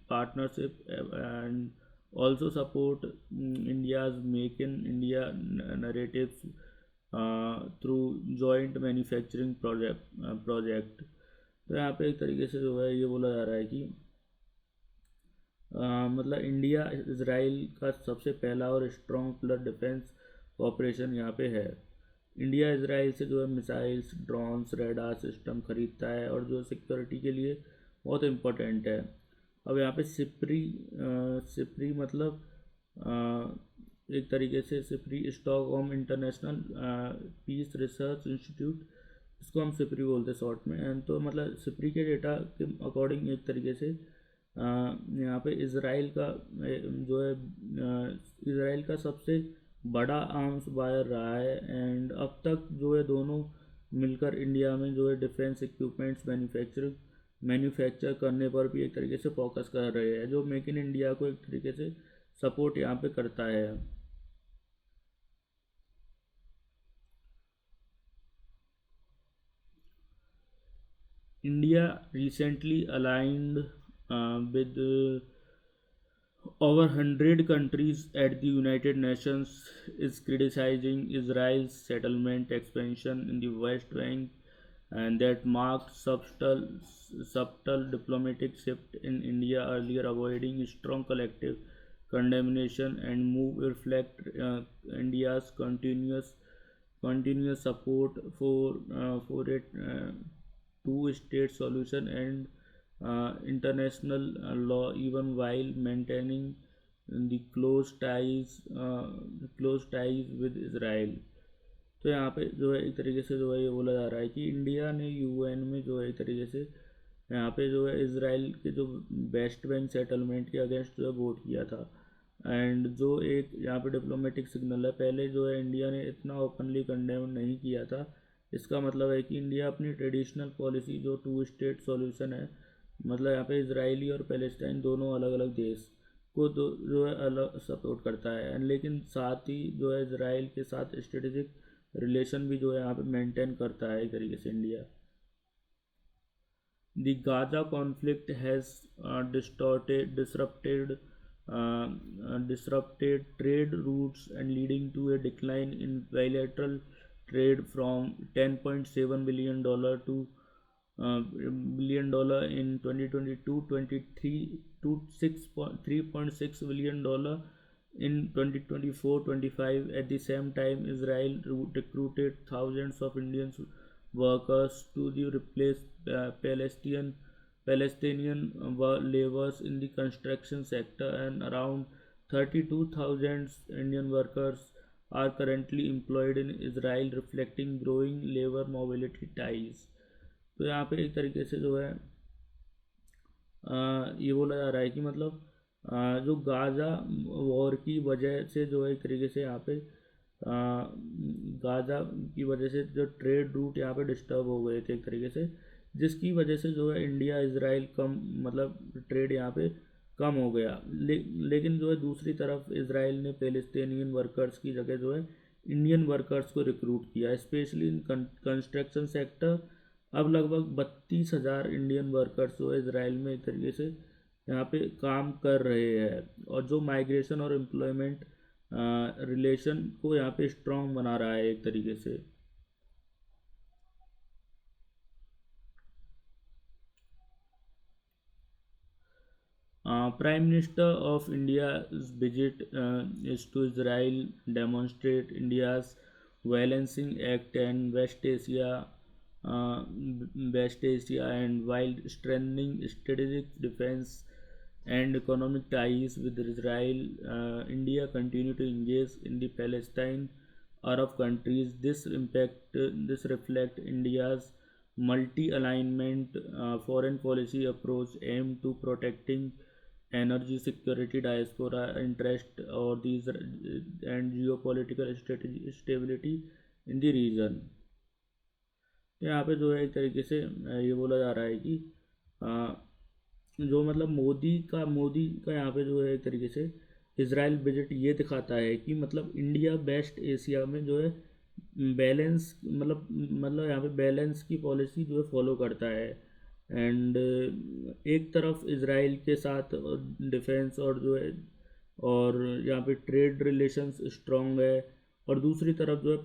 S1: partnership, and also support India's Make in India narratives through joint manufacturing project. तो यहाँ पे एक तरीके से जो है ये बोला जा रहा है कि मतलब इंडिया इसराइल का सबसे पहला और स्ट्रॉन्ग पिलर डिफेंस कॉपरेशन यहाँ पे है। इंडिया इसराइल से जो है मिसाइल्स, ड्रोन्स, रेडार सिस्टम खरीदता है और जो सिक्योरिटी के लिए बहुत इम्पोर्टेंट है। अब यहाँ पे सिप्री मतलब एक तरीके से SIPRI Stockholm International Peace Research Institute, इसको हम सिप्री बोलते हैं शॉर्ट में। एंड तो मतलब सिप्री के डेटा के अकॉर्डिंग एक तरीके से यहाँ पे इसराइल का जो है इसराइल का सबसे बड़ा आर्म्स बायर रहा है। एंड अब तक जो है दोनों मिलकर इंडिया में जो है डिफेंस इक्विपमेंट्स मैन्युफैक्चर करने पर भी एक तरीके से फोकस कर रहे हैं, जो मेक इन इंडिया को एक तरीके से सपोर्ट यहाँ पे करता है। India recently aligned with Over 100 countries at the United Nations is criticizing Israel's settlement expansion in the West Bank, and that marked subtle diplomatic shift in India earlier avoiding strong collective condemnation and move reflect India's continuous support for a two-state solution and international law, even while maintaining the close ties with Israel. तो यहाँ पे जो है एक तरीके से जो है ये बोला जा रहा है कि इंडिया ने यूएन में जो है एक तरीके से यहाँ पे जो है इसराइल के जो वेस्ट बैंक सेटलमेंट के अगेंस्ट जो है वोट किया था। एंड जो एक यहाँ पे डिप्लोमेटिक सिग्नल है, पहले जो है इंडिया ने इतना ओपनली कंडेम नहीं किया था। इसका मतलब है कि इंडिया अपनी ट्रेडिशनल पॉलिसी जो टू स्टेट सॉल्यूशन है, मतलब यहाँ पे इसराइली और पैलेस्टाइन दोनों अलग अलग देश को जो है अलग सपोर्ट करता है, लेकिन साथ ही जो है इसराइल के साथ स्ट्रेटेजिक रिलेशन भी जो है यहाँ पे मेंटेन करता है एक तरीके से India. The Gaza conflict has disrupted trade routes and leading to a decline in bilateral trade from $10.7 billion in 2022-23 to $3.6 billion in 2024-25. At the same time, Israel recruited thousands of Indian workers to the replace Palestinian laborers in the construction sector, and around 32,000 Indian workers are currently employed in Israel, reflecting growing labor mobility ties. तो यहाँ पे एक तरीके से जो है ये बोला जा रहा है कि मतलब जो गाज़ा वॉर की वजह से जो है एक तरीके से यहाँ पे गाज़ा की वजह से जो ट्रेड रूट यहाँ पे डिस्टर्ब हो गए थे एक तरीके से, जिसकी वजह से जो है इंडिया इज़राइल कम मतलब ट्रेड यहाँ पे कम हो गया। लेकिन जो है दूसरी तरफ इज़राइल ने पैलेस्टीनियन वर्कर्स की जगह जो है इंडियन वर्कर्स को रिक्रूट किया, स्पेशली इन कंस्ट्रक्शन सेक्टर। अब लगभग 32,000 इंडियन वर्कर्स जो है इसराइल में एक तरीके से यहाँ पे काम कर रहे हैं, और जो माइग्रेशन और एम्प्लॉयमेंट रिलेशन को यहाँ पे स्ट्रॉन्ग बना रहा है एक तरीके से। Prime Minister of India's visit is to Israel demonstrate India's balancing act and West Asia, and while strengthening strategic defense and economic ties with Israel, India continue to engage in the Palestine Arab countries. This reflect India's multi-alignment foreign policy approach aimed to protecting energy security, diaspora interest, or these and geopolitical stability in the region. तो यहाँ पे जो है एक तरीके से ये बोला जा रहा है कि जो मतलब मोदी का यहाँ पे जो है एक तरीके से इज़राइल विजिट ये दिखाता है कि मतलब इंडिया वेस्ट एशिया में जो है बैलेंस मतलब यहाँ पे बैलेंस की पॉलिसी जो है फॉलो करता है। एंड एक तरफ इज़राइल के साथ डिफेंस और जो है और यहाँ पे ट्रेड रिलेशंस स्ट्रॉन्ग है, और दूसरी तरफ जो है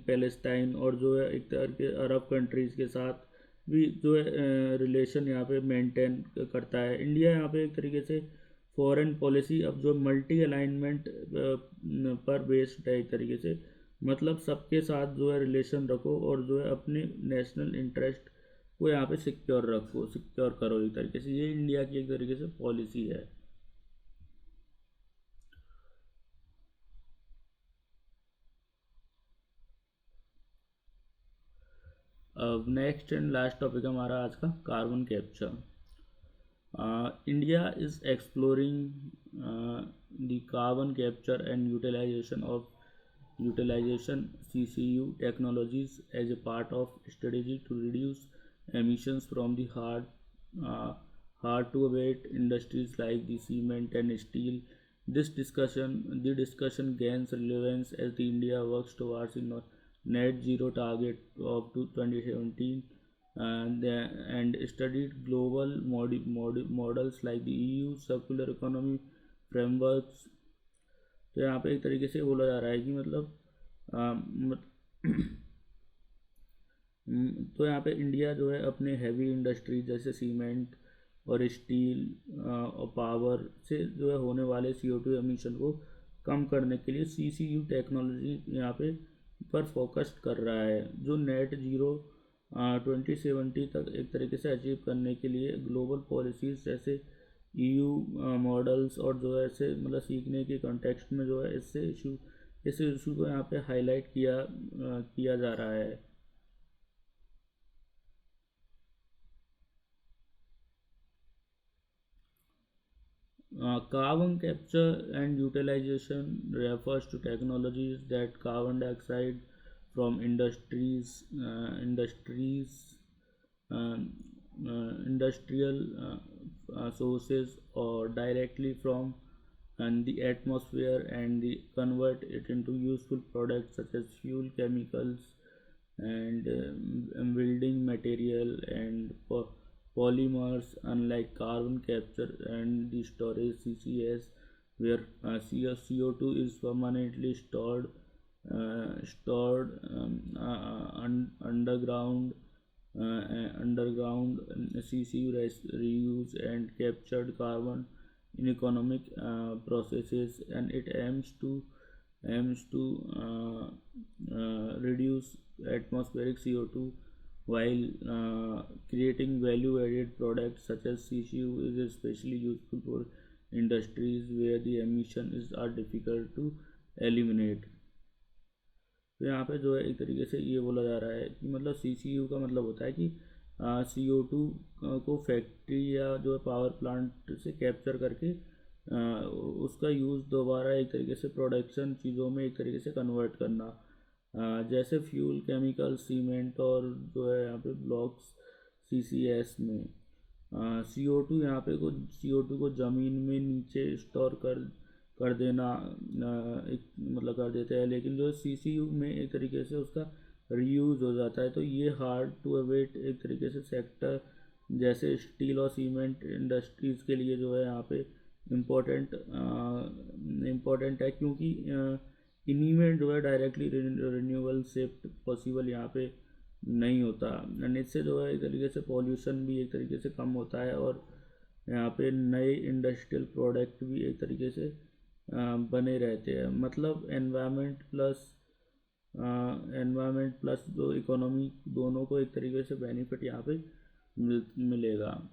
S1: पैलेस्टाइन और जो है एक तरह के अरब कंट्रीज़ के साथ भी जो है रिलेशन यहाँ पे मेंटेन करता है। इंडिया यहाँ पे एक तरीके से फॉरेन पॉलिसी अब जो मल्टी अलाइनमेंट पर बेस्ड है एक तरीके से, मतलब सबके साथ जो है रिलेशन रखो और जो है अपने नेशनल इंटरेस्ट को यहाँ पे सिक्योर करो एक तरीके से, ये इंडिया की एक तरीके से पॉलिसी है। अब नेक्स्ट एंड लास्ट टॉपिक हमारा आज का carbon capture. India is exploring the carbon capture and utilization CCU technologies as a part of strategy to reduce emissions from the hard to abate industries like the cement and steel. The discussion gains relevance as the India works towards a net zero target of 2017, and studied global models like the EU circular economy frameworks. तो यहाँ पे एक तरीके से बोला जा रहा है कि मतलब आ, मत, तो यहाँ पे इंडिया जो है अपने हैवी इंडस्ट्री जैसे सीमेंट और स्टील और पावर से जो है होने वाले CO2 एमिशन को कम करने के लिए CCU टेक्नोलॉजी यहाँ पे पर फोकस्ड कर रहा है, जो नेट जीरो 2070 तक एक तरीके से अचीव करने के लिए ग्लोबल पॉलिसीज जैसे EU मॉडल्स और जो है ऐसे मतलब सीखने के कॉन्टेक्स्ट में जो है इस इशू को यहाँ पे हाईलाइट किया जा रहा है। Carbon capture and utilization refers to technologies that carbon dioxide from um, industrial sources or directly from and the atmosphere and convert it into useful products such as fuel, chemicals, and building material and polymers. Unlike carbon capture and the storage CCS, where CO2 is permanently stored underground. Underground CCU reuse and captured carbon in economic processes, and it aims to reduce atmospheric CO2 while creating value-added products such as CCU is especially useful for industries where the emissions are difficult to eliminate। तो यहाँ पे जो है एक तरीके से ये बोला जा रहा है कि मतलब CCU का मतलब होता है कि CO2 को फैक्ट्री या जो है पावर प्लांट से कैप्चर करके उसका यूज़ दोबारा एक तरीके से प्रोडक्शन चीज़ों में एक तरीके से कन्वर्ट करना, जैसे फ्यूल, केमिकल, सीमेंट और जो है यहाँ पे ब्लॉक्स CCS में। CO2 यहाँ पे CO2 को ज़मीन में नीचे स्टोर कर देना एक मतलब कर देते हैं, लेकिन जो CCU में एक तरीके से उसका रीयूज़ हो जाता है। तो ये हार्ड टू अवेट एक तरीके से सेक्टर जैसे स्टील और सीमेंट इंडस्ट्रीज़ के लिए जो है यहाँ पे इम्पोर्टेंट है, क्योंकि इन्हीं में जो है डायरेक्टली रिन्यूएबल शिफ्ट पॉसिबल यहाँ पे नहीं होता, एंड इससे जो है एक तरीके से पॉल्यूशन भी एक तरीके से कम होता है और यहाँ पे नए इंडस्ट्रियल प्रोडक्ट भी एक तरीके से बने रहते हैं। मतलब एनवायरनमेंट प्लस जो इकोनॉमी दोनों को एक तरीके से बेनिफिट यहाँ पे मिलेगा।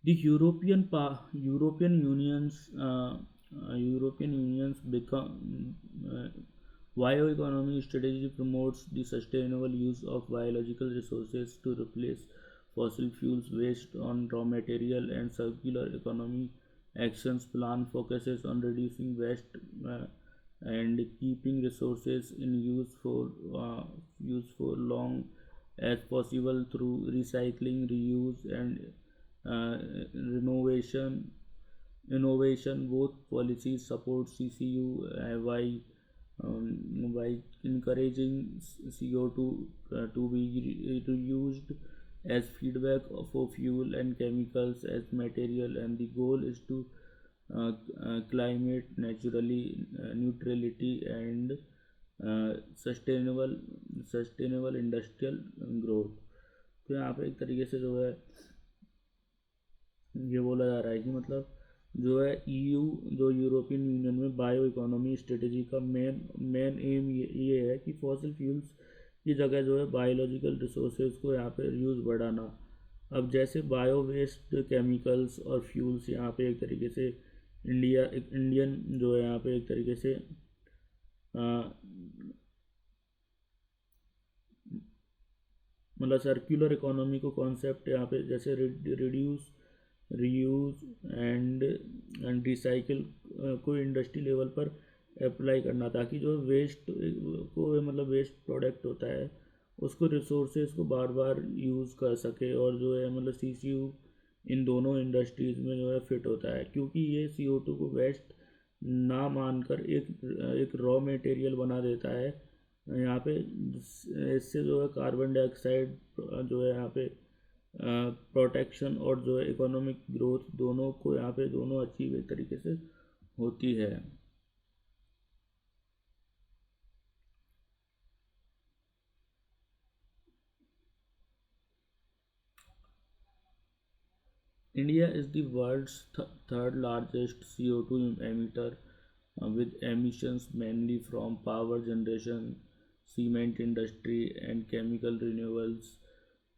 S1: The European Union's become bioeconomy strategy promotes the sustainable use of biological resources to replace fossil fuels waste on raw material, and circular economy actions plan focuses on reducing waste and keeping resources in use for long as possible through recycling, reuse, and uh, renovation innovation. Both policies support CCU by encouraging CO2 to be reused as feedback for fuel and chemicals as material, and the goal is to climate naturally neutrality and sustainable industrial growth. तो यहाँ पे एक तरीके से जो है ये बोला जा रहा है कि मतलब जो है EU जो यूरोपियन यूनियन में बायो इकोनॉमी स्ट्रेटेजी का मेन एम ये है कि फॉसिल फ्यूल्स की जगह जो है बायोलॉजिकल रिसोर्सेज को यहाँ पे यूज़ बढ़ाना। अब जैसे बायो वेस्ट, केमिकल्स और फ्यूल्स यहाँ पे एक तरीके से इंडियन जो है यहाँ पे एक तरीके से मतलब सर्कुलर इकोनॉमी को कॉन्सेप्ट यहाँ पे जैसे रिड्यूस, रीयूज एंड रिसाइकिल को इंडस्ट्री लेवल पर अप्लाई करना, ताकि जो वेस्ट को मतलब वेस्ट प्रोडक्ट होता है उसको रिसोर्सेज को बार बार यूज़ कर सके, और जो है मतलब CCU इन दोनों इंडस्ट्रीज़ में जो है फिट होता है, क्योंकि ये CO2 को वेस्ट ना मानकर एक रॉ मटेरियल बना देता है यहाँ पे इससे जो है कार्बन डाइऑक्साइड जो है यहाँ पे प्रोटेक्शन और जो है इकोनॉमिक ग्रोथ दोनों को यहाँ पे दोनों अचीव एक तरीके से होती है। India is the world's third largest CO2 emitter, with emissions mainly from power generation, cement industry, and chemical renewables.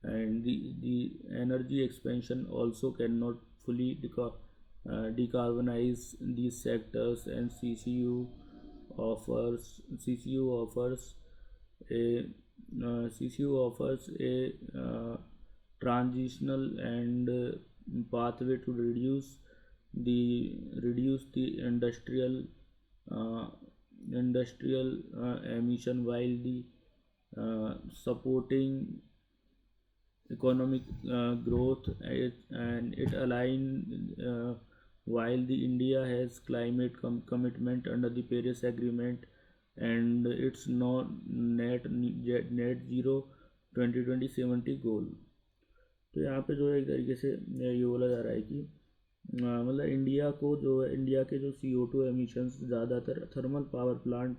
S1: And the energy expansion also cannot fully decarbonize these sectors, and CCU offers a CCU offers a transitional and pathway to reduce the uh, industrial emission, while the supporting economic growth, and it align while the India has climate commitment under the Paris Agreement, and its net zero 2020 goal। तो यहाँ पे जो है एक तरीके से ये बोला जा रहा है कि मतलब इंडिया को जो है, इंडिया के जो CO2 एमिशंस ज़्यादातर थर्मल पावर प्लांट,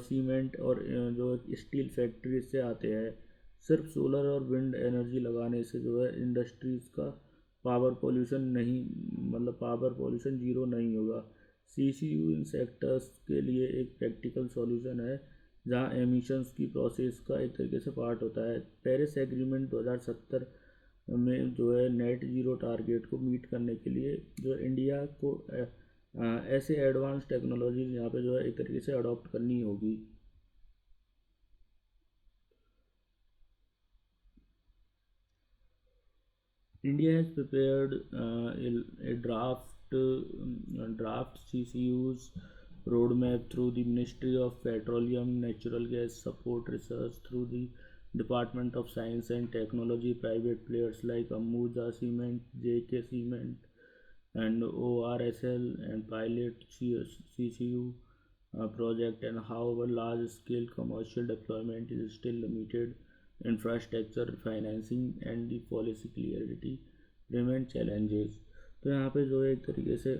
S1: सीमेंट और जो स्टील फैक्ट्री से आते हैं। सिर्फ सोलर और विंड एनर्जी लगाने से जो है इंडस्ट्रीज़ का पावर पोल्यूशन नहीं, मतलब पावर पोल्यूशन जीरो नहीं होगा। CCU इन सेक्टर्स के लिए एक प्रैक्टिकल सॉल्यूशन है, जहां एमिशंस की प्रोसेस का एक तरीके से पार्ट होता है। पेरिस एग्रीमेंट 2070 में जो है नेट ज़ीरो टारगेट को मीट करने के लिए जो इंडिया को ऐसे एडवांस टेक्नोलॉजीज यहाँ पे जो है एक तरीके से अडॉप्ट करनी होगी। India has prepared a draft CCU's roadmap through the Ministry of Petroleum, Natural Gas Support Research through the Department of Science and Technology. Private players like Ambuja Cement, JK Cement, and ORSL and pilot CCU project, and however large scale commercial deployment is still limited. Infrastructure financing and the policy clarity remain challenges। तो यहाँ पे जो है एक तरीके से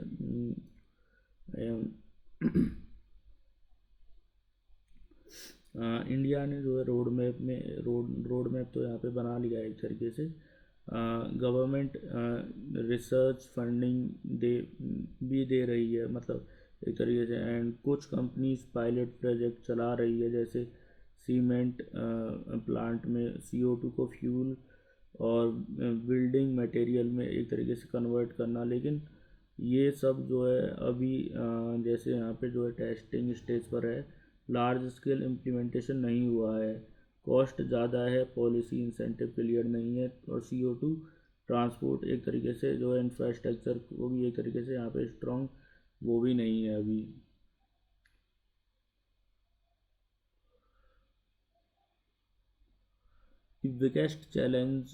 S1: India ने जो है रोड मैप तो यहाँ पे बना लिया है एक तरीके से। गवर्नमेंट रिसर्च फंडिंग दे रही है, मतलब एक तरीके से। एंड कुछ कंपनीज पायलट प्रोजेक्ट चला रही है, जैसे सीमेंट प्लांट में CO2 को फ्यूल और बिल्डिंग मटेरियल में एक तरीके से कन्वर्ट करना। लेकिन ये सब जो है अभी जैसे यहाँ पे जो है टेस्टिंग स्टेज पर है, लार्ज स्केल इम्प्लीमेंटेशन नहीं हुआ है, कॉस्ट ज़्यादा है, पॉलिसी इंसेंटिव क्लियर नहीं है, और CO2 ट्रांसपोर्ट एक तरीके से जो है इंफ्रास्ट्रक्चर वो भी एक तरीके से यहाँ पे स्ट्रॉन्ग वो भी नहीं है अभी। The biggest challenge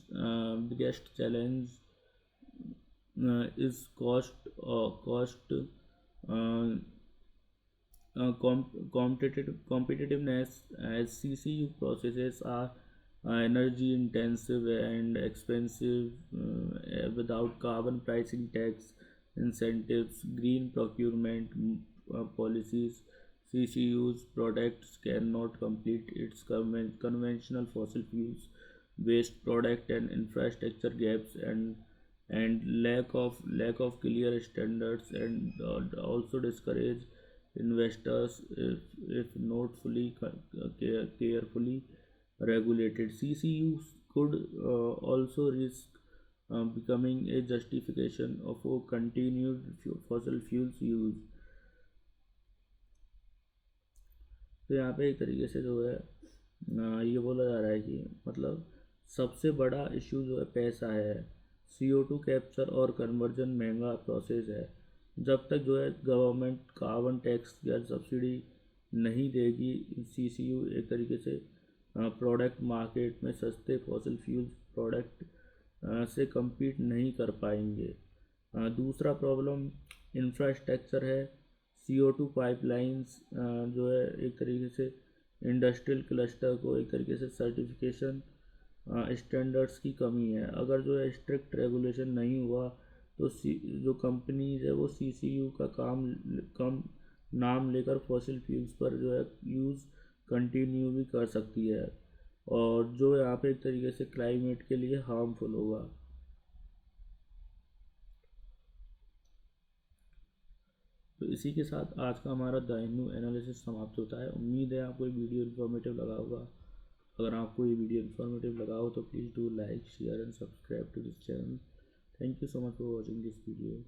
S1: is cost uh, competitiveness, as CCU processes are energy intensive and expensive. Without carbon pricing tax incentives, green procurement policies, CCU's products cannot complete its conventional fossil fuels waste product, and infrastructure gaps and lack of clear standards, and also discourage investors if not fully carefully regulated. CCUs could also risk becoming a justification of a continued fossil fuels use। तो यहाँ पे एक तरीके से जो है ये बोला जा रहा है कि मतलब सबसे बड़ा इशू जो है पैसा है। CO2 कैप्चर और कन्वर्जन महंगा प्रोसेस है। जब तक जो है गवर्नमेंट कार्बन टैक्स या सब्सिडी नहीं देगी, CCU एक तरीके से प्रोडक्ट मार्केट में सस्ते फॉसिल फ्यूल प्रोडक्ट से compete नहीं कर पाएंगे। दूसरा प्रॉब्लम इंफ्रास्ट्रक्चर है। CO2 पाइपलाइंस जो है एक तरीके से इंडस्ट्रियल क्लस्टर को एक तरीके से सर्टिफिकेशन स्टैंडर्ड्स की कमी है। अगर जो है स्ट्रिक्ट रेगुलेशन नहीं हुआ तो जो कंपनीज है वो सीसीयू का कम नाम लेकर फॉसिल फ्यूल्स पर जो है यूज़ कंटिन्यू भी कर सकती है, और जो यहाँ पे एक तरीके से क्लाइमेट के लिए हार्मफुल होगा। तो इसी के साथ आज का हमारा द हिंदू एनालिसिस समाप्त होता है। उम्मीद है आपको ये वीडियो इन्फॉर्मेटिव लगा होगा। अगर आपको ये वीडियो इन्फॉर्मेटिव लगा हो तो please do like share and subscribe to this channel. Thank you so much for watching this video.